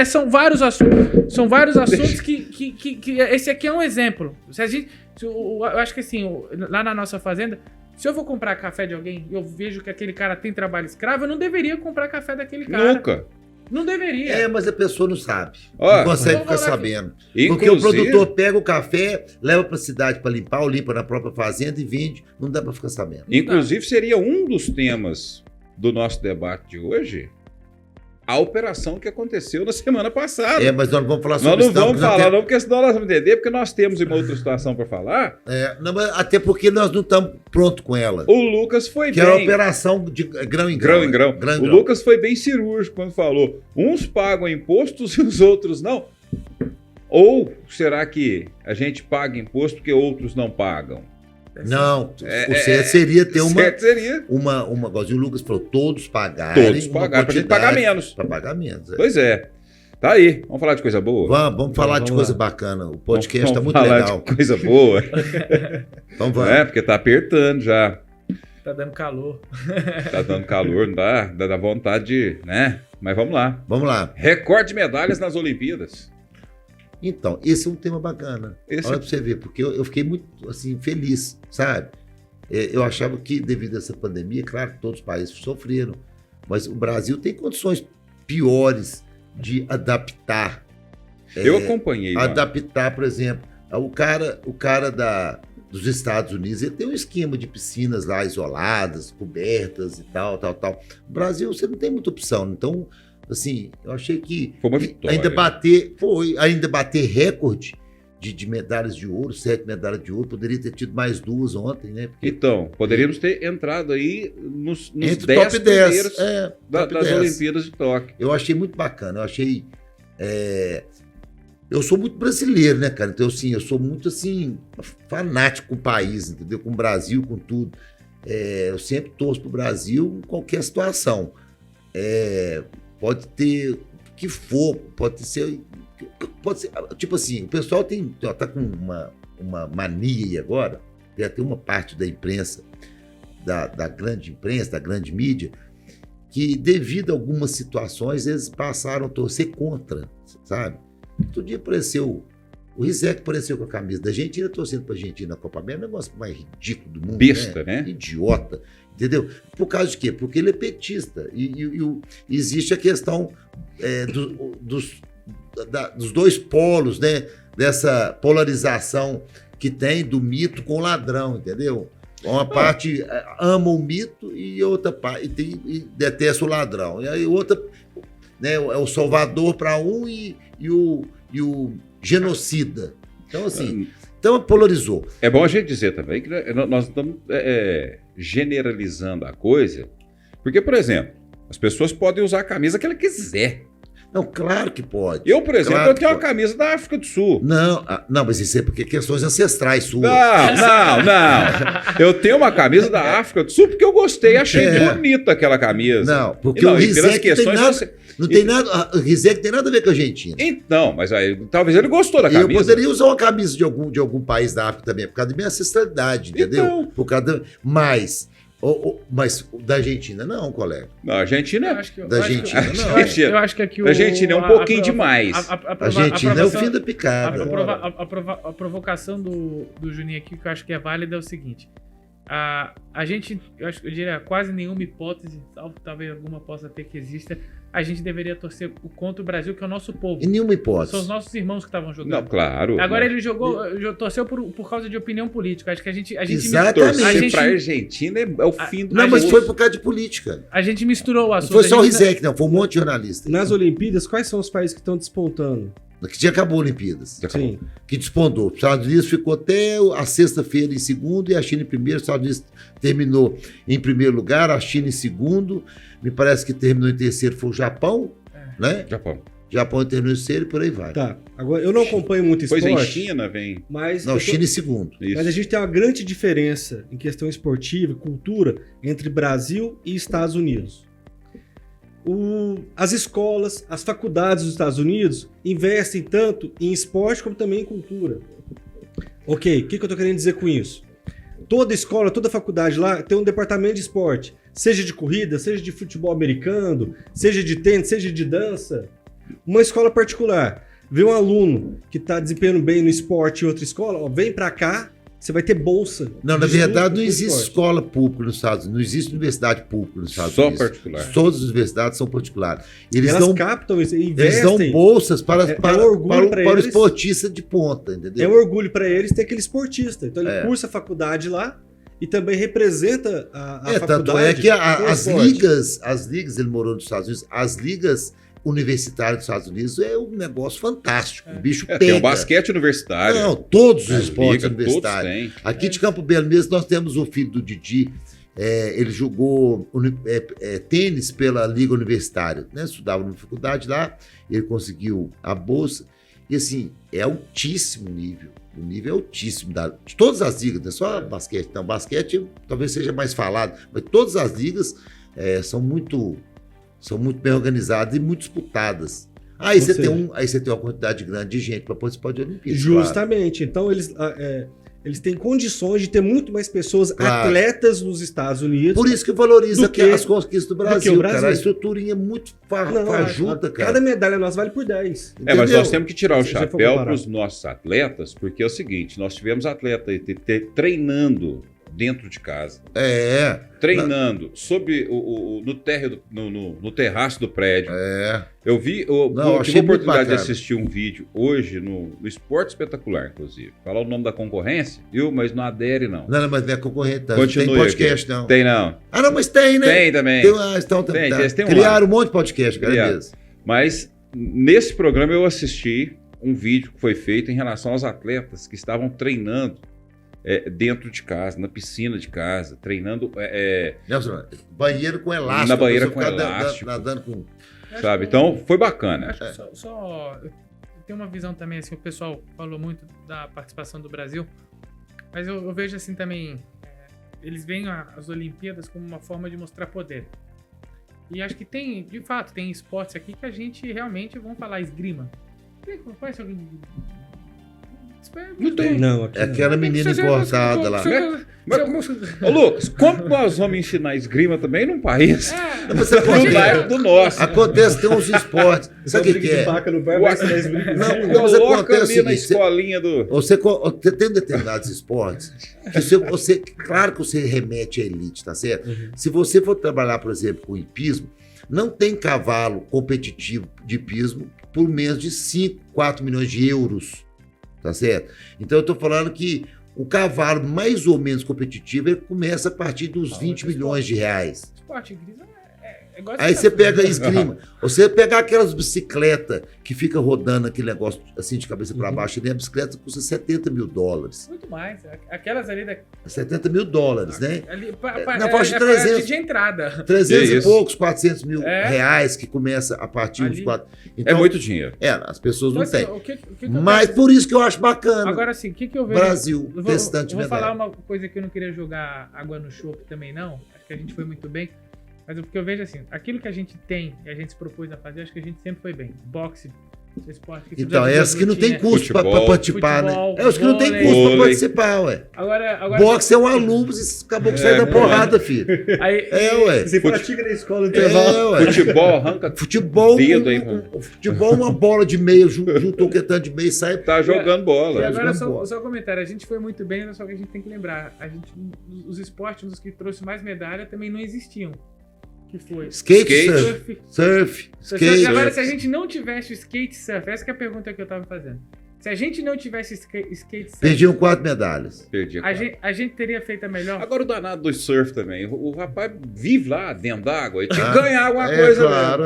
São vários assuntos. São vários assuntos que esse aqui é um exemplo. Eu acho que assim, lá na nossa fazenda, se eu vou comprar café de alguém e eu vejo que aquele cara tem trabalho escravo, eu não deveria comprar café daquele cara. Nunca. Não deveria. Mas a pessoa não sabe. Ó, Não consegue vamos ficar falar aqui. sabendo. Porque o inclusive- produtor pega o café, leva para a cidade para limpar, ou limpa na própria fazenda e vende. Não dá para ficar sabendo. Inclusive, seria um dos temas do nosso debate de hoje a operação que aconteceu na semana passada. Mas nós não vamos falar Nós sobre não isso. vamos porque nós falar, temos- não, porque senão nós vamos entender, porque nós temos uma outra situação para falar. Não, mas até porque nós não estamos prontos com ela. O Lucas foi Que é a bem. operação de grão em grão. Grão em grão. Grão em O grão. Lucas foi bem cirúrgico quando falou: uns pagam impostos e os outros não. Ou será que a gente paga imposto porque outros não pagam? Não, o certo seria ter certo seria. uma igual o Lucas falou, todos pagarem. Todos pagaram, pra gente pagar menos. Para pagar menos. Pois é. Tá aí. Vamos falar de coisa boa? Vamos falar de coisa bacana. O podcast está muito falar legal. de coisa boa. Vamos. É, porque tá apertando já. Tá dando calor. Tá dando calor, não dá? Dá vontade de, né? Mas vamos lá. Vamos lá. Recorde de medalhas nas Olimpíadas. Então, esse é um tema bacana. Esse- Olha para você ver, porque eu fiquei muito assim, feliz, sabe? Eu achava que, devido a essa pandemia, claro que todos os países sofreram, mas o Brasil tem condições piores de adaptar. Eu acompanhei lá. Adaptar, por exemplo, o cara dos Estados Unidos, ele tem um esquema de piscinas lá isoladas, cobertas e tal. No Brasil, você não tem muita opção. Então, assim, eu achei que Foi uma vitória. ainda bater recorde de medalhas de ouro, 7 medalhas de ouro, poderia ter tido mais 2 ontem, né? Porque Então, poderíamos ter entrado aí nos entre 10 top 10, primeiros top das 10. Olimpíadas de Tóquio. Eu achei muito bacana, eu sou muito brasileiro, né, cara? Então, assim, eu sou muito, assim, fanático com o país, entendeu? Com o Brasil, com tudo. Eu sempre torço pro Brasil em qualquer situação. Pode ter o que for, pode ser, tipo assim, o pessoal tá com uma mania aí agora, tem até uma parte da imprensa, da grande imprensa, da grande mídia, que devido a algumas situações eles passaram a torcer contra, sabe? Outro dia apareceu, o Rizek apareceu com a camisa da Argentina, torcendo pra Argentina na Copa América, é o negócio mais ridículo do mundo, Besta, né? Idiota, entendeu? Por causa de quê? Porque ele é petista e existe a questão dos dois polos, né? Dessa polarização que tem do mito com o ladrão, entendeu? Uma parte ama o mito e outra parte e detesta o ladrão. E aí outra, né, é o salvador para um e o genocida. Então, assim, polarizou. É bom a gente dizer também que nós estamos generalizando a coisa, porque, por exemplo, as pessoas podem usar a camisa que ela quiser. Não, claro que pode. Eu, por exemplo, Claro eu que tenho uma pode. camisa da África do Sul. Não, mas isso é porque questões ancestrais suas. Não. Eu tenho uma camisa da África do Sul porque eu gostei, achei bonita aquela camisa. Não, porque Não, o e pelas Rizek tem questões nada, não tem nada, o Rizek tem nada a ver com a Argentina. Então, mas aí talvez ele gostou da E eu camisa. poderia usar uma camisa de algum país da África também, por causa da minha ancestralidade, entendeu? Então. Por causa mas da Argentina não, colega. Não, a Argentina. Da Argentina, não. Eu acho que aqui Da Argentina é um pouquinho demais. A Argentina é o fim da picada. A provocação do Juninho aqui, que eu acho que é válida, é o seguinte. A gente, eu diria, quase nenhuma hipótese, talvez alguma possa ter que exista, a gente deveria torcer contra o Brasil, que é o nosso povo. Em nenhuma hipótese. São os nossos irmãos que estavam jogando. Não, claro. Agora mas ele torceu por causa de opinião política. Acho que a gente Exatamente. torcer pra Argentina é o fim do Não, mas mundo. foi por causa de política. A gente misturou o Não assunto. foi só o a gente- Rizek, não. Foi um monte de jornalista. Nas Olimpíadas, quais são os países que estão despontando? Que já acabou a Olimpíadas. Sim. Que despontou. Os Estados Unidos ficou até a sexta-feira em segundo e a China em primeiro. Os Estados Unidos terminou em primeiro lugar, a China em segundo. Me parece que terminou em terceiro foi o Japão, né? Japão. Japão terminou em terceiro e por aí vai. Tá. Agora, eu não acompanho muito Depois esporte, em China vem. mas, Não, China em segundo. Isso. mas a gente tem uma grande diferença em questão esportiva e cultura entre Brasil e Estados Unidos. As escolas, as faculdades dos Estados Unidos investem tanto em esporte como também em cultura. Ok, o que eu estou querendo dizer com isso? Toda escola, toda faculdade lá tem um departamento de esporte, seja de corrida, seja de futebol americano, seja de tênis, seja de dança. Uma escola particular, vê um aluno que está desempenhando bem no esporte em outra escola, ó, vem para cá, você vai ter bolsa. Não, na de verdade estudo não pro existe esporte. escola pública nos Estados Unidos, não existe universidade pública nos Estados Só Unidos. particular. Todas as universidades são particulares. Eles Elas dão, captam isso, eles dão investem. bolsas para É um orgulho pra o eles. esportista de ponta, É entendeu? um orgulho para eles ter aquele esportista. Então ele É. cursa a faculdade lá e também representa a faculdade. Tanto é que no as esporte. ligas, ele morou nos Estados Unidos, as ligas universitárias dos Estados Unidos é um negócio fantástico. O bicho pega. Tem o basquete universitário. Não, todos os As esportes ligas, universitários. todos têm. Aqui de Campo Belo mesmo, nós temos o filho do Didi. Ele jogou tênis pela Liga Universitária. Né? Estudava na faculdade lá, ele conseguiu a bolsa. E assim, é altíssimo o nível. O nível é altíssimo de todas as ligas, não é só basquete. Então, basquete talvez seja mais falado, mas todas as ligas são muito bem organizadas e muito disputadas. Aí você tem uma quantidade grande de gente para participar de Olimpíadas. Justamente. Então, eles têm condições de ter muito mais pessoas atletas nos Estados Unidos. Por isso que valoriza as conquistas do Brasil, cara. A estruturinha é muito fajuta, cara. Cada medalha nossa vale por 10. Mas nós temos que tirar o chapéu para os nossos atletas, porque é o seguinte, nós tivemos atletas treinando dentro de casa. Treinando no terraço do prédio. Eu tive a oportunidade de assistir um vídeo hoje no Esporte Espetacular, inclusive. Falar o nome da concorrência, viu? Mas não adere, não. Não, mas não é concorrente, não. Continue tem podcast, aqui. não. Tem, não. Ah, não, mas tem, né? Tem também. Criaram um monte de podcast, cara, mesmo. Mas nesse programa eu assisti um vídeo que foi feito em relação aos atletas que estavam treinando dentro de casa, na piscina de casa, treinando. Nelson, banheiro com elástico. Na banheira com elástico. Nadando com. Sabe? Então, foi bacana. Acho que só tem uma visão também, assim, o pessoal falou muito da participação do Brasil, mas eu vejo assim também, eles veem as Olimpíadas como uma forma de mostrar poder. E acho que de fato, tem esportes aqui que a gente realmente, vamos falar, esgrima. Conhece alguém? Não tem. Não, aqui aquela menina importada lá. Ô, Lucas, como nós vamos ensinar esgrima também num país do nosso? Acontece, tem uns esportes. Sabe o que é? Coloca ali na escolinha do... Você tem determinados esportes que claro que você remete à elite, tá certo? Se você for trabalhar, por exemplo, com hipismo, não tem cavalo competitivo de hipismo por menos de 5, 4 milhões de euros. Tá certo? Então eu tô falando que o cavalo mais ou menos competitivo ele começa a partir dos 20 milhões de reais. Esporte gris Aí você pega a esgrima. Você pegar aquelas bicicletas que fica rodando aquele negócio assim de cabeça para baixo, a bicicleta custa $70 mil. Muito mais. Aquelas ali $70 mil, né? Ali, na faixa de 300 de entrada. 300 e poucos, 400 mil reais que começa a partir dos 4. Então, é muito dinheiro. As pessoas não têm. O que mas por isso que eu acho bacana. Agora sim, o que eu vejo? Brasil, restante vou falar uma coisa que eu não queria jogar água no chope também, não. Acho que a gente foi muito bem. Mas o que eu vejo assim, aquilo que a gente tem e a gente se propôs a fazer, acho que a gente sempre foi bem. Boxe, esporte. Então, que não tem custo para participar, futebol, né? Os que não tem custo para participar, ué. Agora boxe é um aluno, acabou que sai da porrada, filho. Ué. Você pratica na escola no intervalo. Futebol, arranca dedo aí. Futebol, uma bola de meio, juntou um quetão de meio e sai. Tá jogando bola. E agora, só um comentário. A gente foi muito bem, só que a gente tem que lembrar. Os esportes, um dos que trouxe mais medalha, também não existiam. Que foi surf. Agora, se a gente não tivesse o skate surf, essa que é a pergunta que eu tava fazendo. Se a gente não tivesse skate surf, perdiam 4 medalhas. A gente teria feito a melhor. Agora o danado do surf também. O rapaz vive lá dentro d'água. Ele tinha que ganhar alguma coisa. Claro,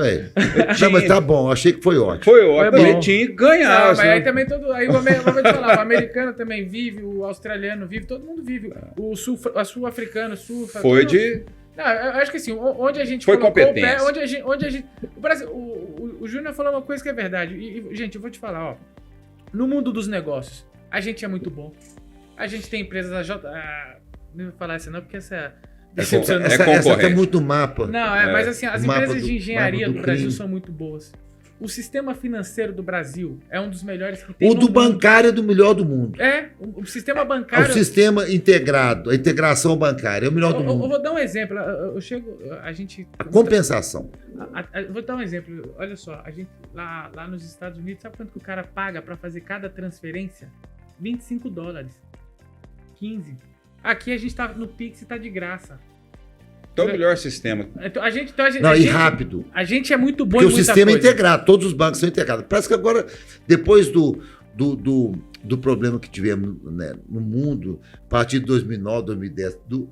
Não, mas tá bom. Achei que foi ótimo. Foi ótimo. Ele tinha que ganhar. Mas aí também aí vou te falar, o americano também vive, o australiano vive, todo mundo vive. O sul-africano surfa. Foi de... Não, eu acho que assim, onde a gente foi colocou competência. o pé, onde a gente... O Júnior falou uma coisa que é verdade. E, gente, eu vou te falar, ó. No mundo dos negócios, a gente é muito bom. A gente tem empresas... não vou falar essa não, porque essa... Essa tá muito no mapa. Não, mas assim, as empresas de engenharia do Brasil são muito boas. O sistema financeiro do Brasil é um dos melhores que tem. O do bancário é do melhor do mundo. O sistema bancário. O sistema integrado, a integração bancária é o melhor do mundo. Eu vou dar um exemplo. A compensação. Vou dar um exemplo. Olha só, a gente lá nos Estados Unidos, sabe quanto que o cara paga para fazer cada transferência? $25. 15. Aqui a gente tá no Pix e tá de graça. Então, o melhor sistema. E rápido. A gente é muito bom em muita coisa. Porque o sistema é coisa. integrado, todos os bancos são integrados. Parece que agora, depois do problema que tivemos, né, no mundo, a partir de 2009, 2010, do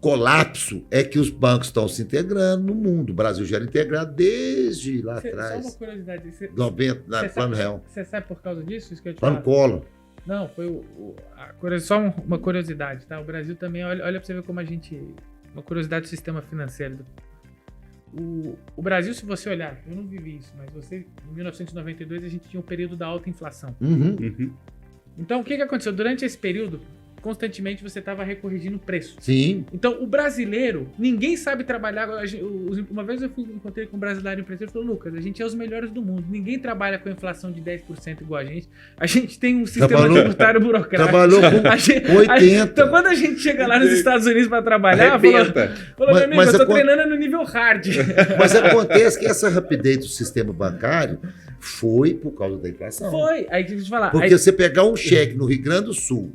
colapso, é que os bancos estão se integrando no mundo. O Brasil já era integrado desde lá atrás. Só uma curiosidade. 90, Plano Real. Você sabe por causa disso? Isso que eu te Plano Collor. Não, foi só uma curiosidade, tá? O Brasil também, olha pra você ver como a gente... Uma curiosidade do sistema financeiro. o Brasil, se você olhar, eu não vivi isso, mas em 1992 a gente tinha um período da alta inflação. Uhum. Então, o que aconteceu? Durante esse período, constantemente você estava recorrigindo o preço. Sim. Então, o brasileiro, ninguém sabe trabalhar. Uma vez eu encontrei com um brasileiro empresário e falou: Lucas, a gente é os melhores do mundo. Ninguém trabalha com inflação de 10% igual a gente. A gente tem um sistema tributário burocrático. Trabalhou com 80%. Então, quando a gente chega lá nos Estados Unidos para trabalhar, falou, meu amigo, eu tô treinando no nível hard. Mas acontece que essa rapidez do sistema bancário foi por causa da inflação. Foi. Aí, deixa eu te falar. Porque você pegar um cheque no Rio Grande do Sul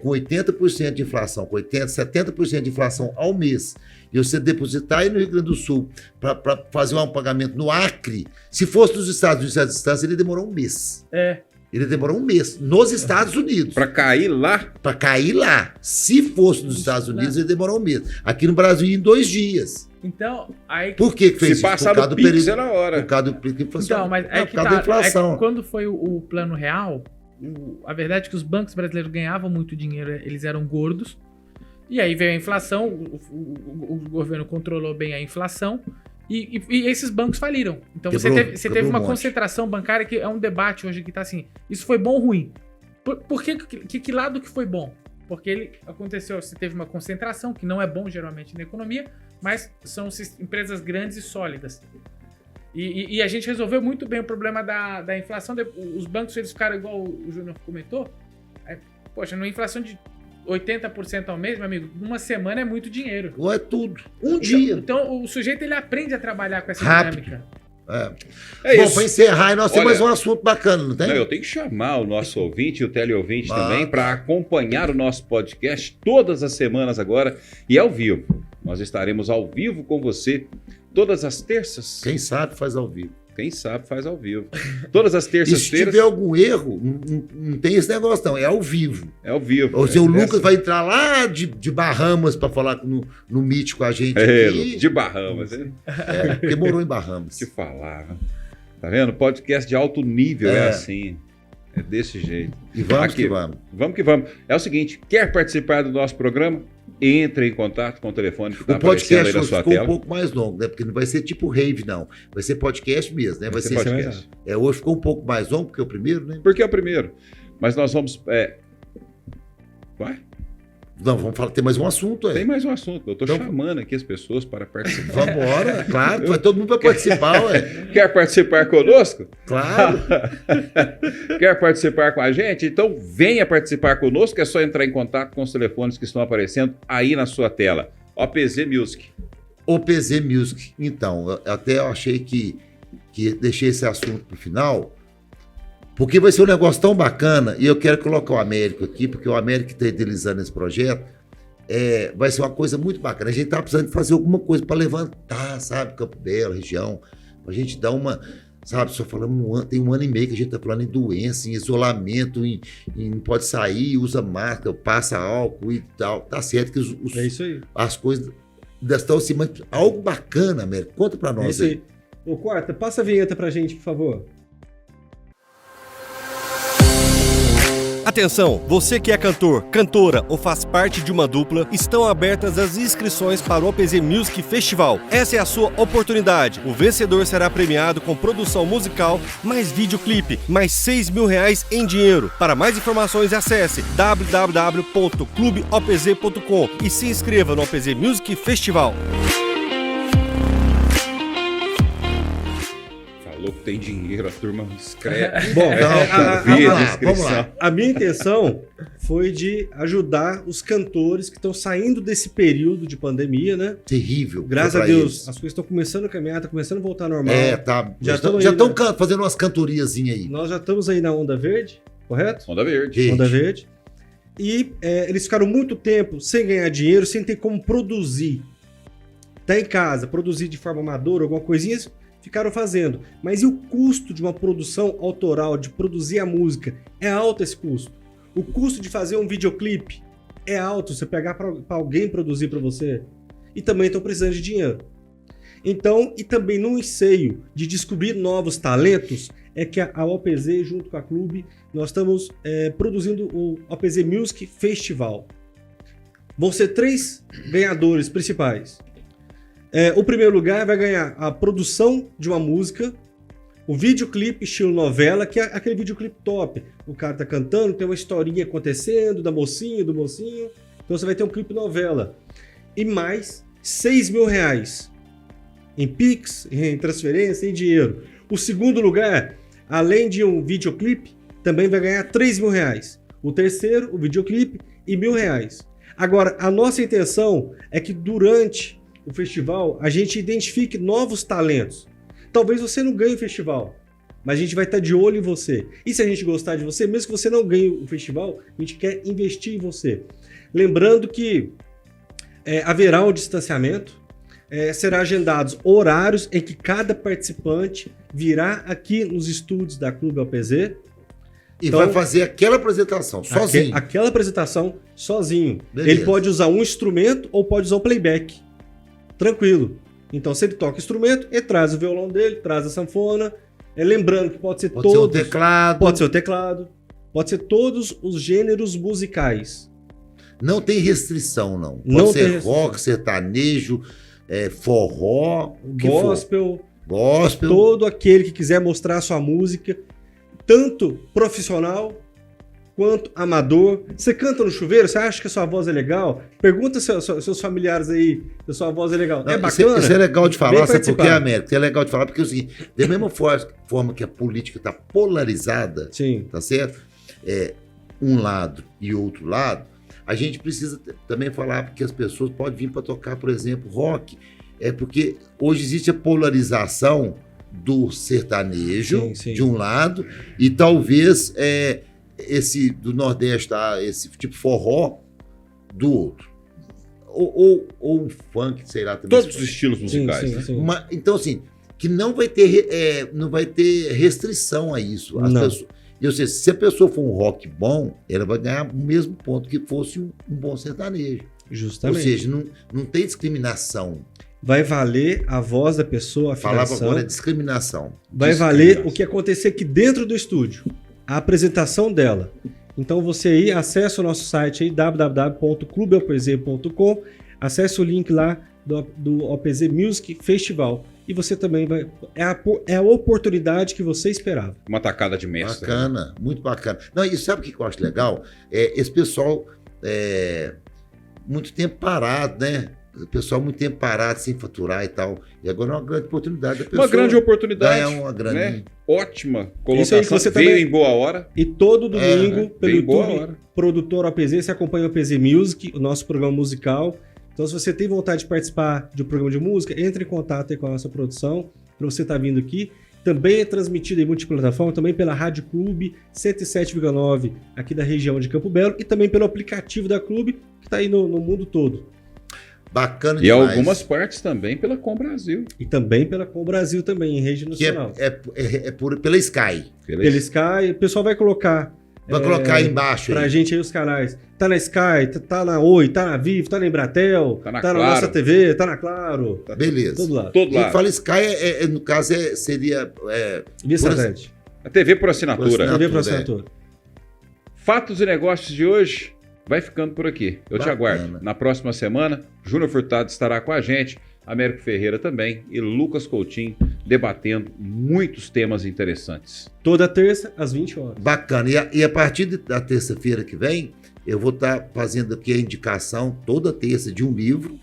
com 80% de inflação, com 70% de inflação ao mês, e você depositar aí no Rio Grande do Sul para fazer um pagamento no Acre, se fosse nos Estados Unidos à distância, ele demorou um mês. Ele demorou um mês nos Estados Unidos. Para cair lá? Para cair lá. Se fosse nos Estados Unidos, ele demorou um mês. Aqui no Brasil, em 2 dias. Então, aí... Por que fez se isso? passar do Pix é na hora. Por causa do Pix inflação. Então, mas por causa da inflação. Quando foi o Plano Real, a verdade é que os bancos brasileiros ganhavam muito dinheiro, eles eram gordos. E aí veio a inflação, o governo controlou bem a inflação e esses bancos faliram. Então você teve uma concentração bancária que é um debate hoje que está assim, isso foi bom ou ruim? Por que lado que foi bom? Porque você teve uma concentração, que não é bom geralmente na economia, mas são empresas grandes e sólidas. E a gente resolveu muito bem o problema da inflação. Os bancos eles ficaram igual o Júnior comentou. Poxa, numa inflação de 80% ao mês, meu amigo, uma semana é muito dinheiro. Ou é tudo. Um dia. Então o sujeito ele aprende a trabalhar com essa rápido. dinâmica. Bom, para encerrar, nós temos mais um assunto bacana, não tem? Eu tenho que chamar o nosso ouvinte e o teleouvinte também para acompanhar o nosso podcast todas as semanas agora e ao vivo. Nós estaremos ao vivo com você todas as terças. Quem sabe faz ao vivo. Quem sabe faz ao vivo. Todas as terças-feiras. E se tiver algum erro, não tem esse negócio não, é ao vivo. É ao vivo. Ou seja, o Lucas vai entrar lá de Bahamas para falar no Meet com a gente aqui. De Bahamas. Porque morou em Bahamas. Que falava. Tá vendo? Podcast de alto nível é assim. É desse jeito. E vamos que vamos. Vamos que vamos. É o seguinte, quer participar do nosso programa? Entre em contato com o telefone que está aparecendo aí na sua tela. O podcast ficou um pouco mais longo, né? Porque não vai ser tipo rave, não. Vai ser podcast mesmo, né? Vai ser podcast. Hoje ficou um pouco mais longo, porque é o primeiro, né? Porque é o primeiro. Mas nós vamos... Vai? Não, vamos falar, tem mais um assunto aí. Tem mais um assunto. Eu estou chamando aqui as pessoas para participar. Vamos embora, claro. Todo mundo vai participar, ué. Quer participar conosco? Claro. Quer participar com a gente? Então venha participar conosco. É só entrar em contato com os telefones que estão aparecendo aí na sua tela. OPZ Music. OPZ Music. Então, até eu achei que deixei esse assunto para o final, porque vai ser um negócio tão bacana, e eu quero colocar o Américo aqui, porque o Américo está idealizando esse projeto, vai ser uma coisa muito bacana. A gente está precisando de fazer alguma coisa para levantar, sabe, Campo Belo, região, para a gente dar uma, sabe, só falamos tem 1 ano e meio que a gente está falando em doença, em isolamento, em não pode sair, usa máscara, passa álcool e tal. Tá certo que é isso aí. As coisas ainda estão assim, mas algo bacana, Américo, conta para nós aí. Ô, Quarta, passa a vinheta pra gente, por favor. Atenção, você que é cantor, cantora ou faz parte de uma dupla, estão abertas as inscrições para o OPZ Music Festival. Essa é a sua oportunidade. O vencedor será premiado com produção musical, mais videoclipe, mais R$6.000 em dinheiro. Para mais informações, acesse www.clubeopz.com e se inscreva no OPZ Music Festival. Falou que tem dinheiro, a turma escreve. Bom, vamos lá. A minha intenção foi de ajudar os cantores que estão saindo desse período de pandemia, né? Terrível. Graças a Deus, as coisas estão começando a caminhar, estão começando a voltar ao normal. Tá. Já estão fazendo umas cantoriazinhas aí. Nós já estamos aí na Onda Verde, correto? Onda Verde. Onda Verde. E eles ficaram muito tempo sem ganhar dinheiro, sem ter como produzir. Tá em casa, produzir de forma amadora, alguma coisinha, ficaram fazendo. Mas e o custo de uma produção autoral, de produzir a música? É alto esse custo. O custo de fazer um videoclipe é alto, você pegar para alguém produzir para você. E também estão precisando de dinheiro. Então, e também no anseio de descobrir novos talentos, é que a OPZ, junto com a Clube, nós estamos produzindo o OPZ Music Festival. Vão ser 3 ganhadores principais. O primeiro lugar vai ganhar a produção de uma música, o videoclipe estilo novela, que é aquele videoclipe top. O cara tá cantando, tem uma historinha acontecendo, da mocinha, do mocinho. Então você vai ter um clipe novela. E mais R$6.000 em Pix, em transferência, em dinheiro. O segundo lugar, além de um videoclipe, também vai ganhar R$3.000. O terceiro, o videoclipe, e R$1.000. Agora, a nossa intenção é que durante o festival a gente identifique novos talentos. Talvez você não ganhe o festival, mas a gente vai estar de olho em você. E se a gente gostar de você, mesmo que você não ganhe o festival, a gente quer investir em você. Lembrando que haverá um distanciamento, será agendados horários em que cada participante virá aqui nos estúdios da Clube OPZ. E vai fazer aquela apresentação, sozinho. Aquela apresentação sozinho. Beleza. Ele pode usar um instrumento ou pode usar o playback. Tranquilo. Então, se ele toca instrumento, ele traz o violão dele, traz a sanfona. Lembrando que pode ser Pode ser o teclado. Pode ser o teclado. Pode ser todos os gêneros musicais. Não tem restrição, não. Pode Não ser tem restrição. rock, sertanejo, forró, o que Gospel. for. Gospel. Todo aquele que quiser mostrar a sua música, tanto profissional quanto amador. Você canta no chuveiro? Você acha que a sua voz é legal? Pergunta seus familiares aí se a sua voz é legal. Não, é bacana? Isso é legal de falar, Vem sabe por quê, participar. Américo? Isso é legal de falar porque é o seguinte, da mesma forma que a política está polarizada, Sim. tá certo? Um lado e outro lado, a gente precisa também falar porque as pessoas podem vir para tocar, por exemplo, rock. Porque hoje existe a polarização do sertanejo, Sim, sim. de um lado, e talvez esse do Nordeste, esse tipo forró, do outro. Ou um funk, sei lá. Também. Todos os estilos musicais. Sim, né? sim. Então, assim, que não vai ter restrição a isso. As Não. pessoas, ou seja, se a pessoa for um rock bom, ela vai ganhar o mesmo ponto que fosse um bom sertanejo. Justamente. Ou seja, não tem discriminação. Vai valer a voz da pessoa, a Falava afinação. agora discriminação. Vai valer o que acontecer aqui dentro do estúdio. A apresentação dela. Então você aí acessa o nosso site aí, www.clubeopz.com, acesse o link lá do OPZ Music Festival. E você também vai... É a oportunidade que você esperava. Uma tacada de mestre. né? Bacana, muito bacana. Não, e sabe o que eu acho legal? Esse pessoal muito tempo parado, né? O pessoal muito tempo parado, sem faturar e tal. E agora é uma grande oportunidade da pessoa Uma grande oportunidade. ganhar uma graninha. Né? Ótima Isso aí que colocação. você Veio também- em boa hora. E todo domingo, né? pelo Bem boa YouTube, hora. Produtor OPZ, você acompanha o OPZ Music, o nosso programa musical. Então, se você tem vontade de participar de um programa de música, entre em contato aí com a nossa produção, para você estar vindo aqui. Também é transmitido em multiplataforma, também pela Rádio Clube 107,9 aqui da região de Campo Belo e também pelo aplicativo da Clube, que está aí no mundo todo. Bacana E demais. algumas partes também pela Com Brasil. E também pela Com Brasil também, em rede Que nacional. pela Sky. Pela Pela Sky, o pessoal vai colocar Vai colocar aí embaixo. pra Aí. gente aí os canais. Tá na Sky, tá na Oi, tá na Vivo, tá na Embratel, Tá na na Claro. nossa TV, tá na Claro. Beleza. Todo lado. Todo E lado. fala Sky, no caso, seria... Via Por satélite. A TV por assinatura. Por TV para Tudo, assinatura. Fatos e negócios de hoje vai ficando por aqui. Eu te Bacana. aguardo. Na próxima semana, Júnior Furtado estará com a gente, Américo Ferreira também e Lucas Coutinho debatendo muitos temas interessantes. Toda terça, às 20 horas. Bacana. E a partir da terça-feira que vem, eu vou estar fazendo aqui a indicação toda terça de um livro,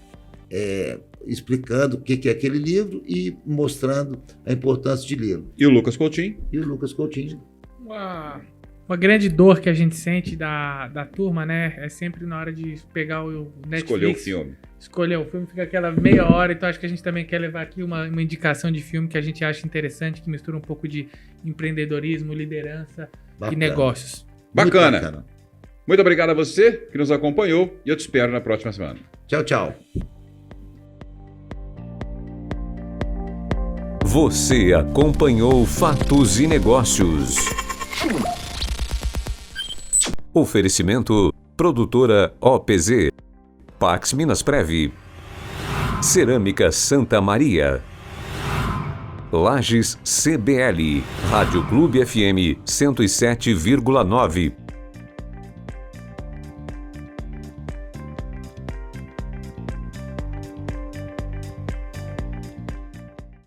explicando o que é aquele livro e mostrando a importância de lê-lo. E o Lucas Coutinho? E o Lucas Coutinho. Uma grande dor que a gente sente da turma, né? É sempre na hora de pegar o Netflix. Escolher o filme. Escolher o filme, fica aquela meia hora. Então acho que a gente também quer levar aqui uma indicação de filme que a gente acha interessante, que mistura um pouco de empreendedorismo, liderança Bacana. e negócios. Muito Bacana. Muito obrigado a você que nos acompanhou e eu te espero na próxima semana. Tchau, tchau. Você acompanhou Fatos e Negócios. Oferecimento Produtora OPZ, Pax Minas Prev, Cerâmica Santa Maria, Lages CBL, Rádio Clube FM 107,9.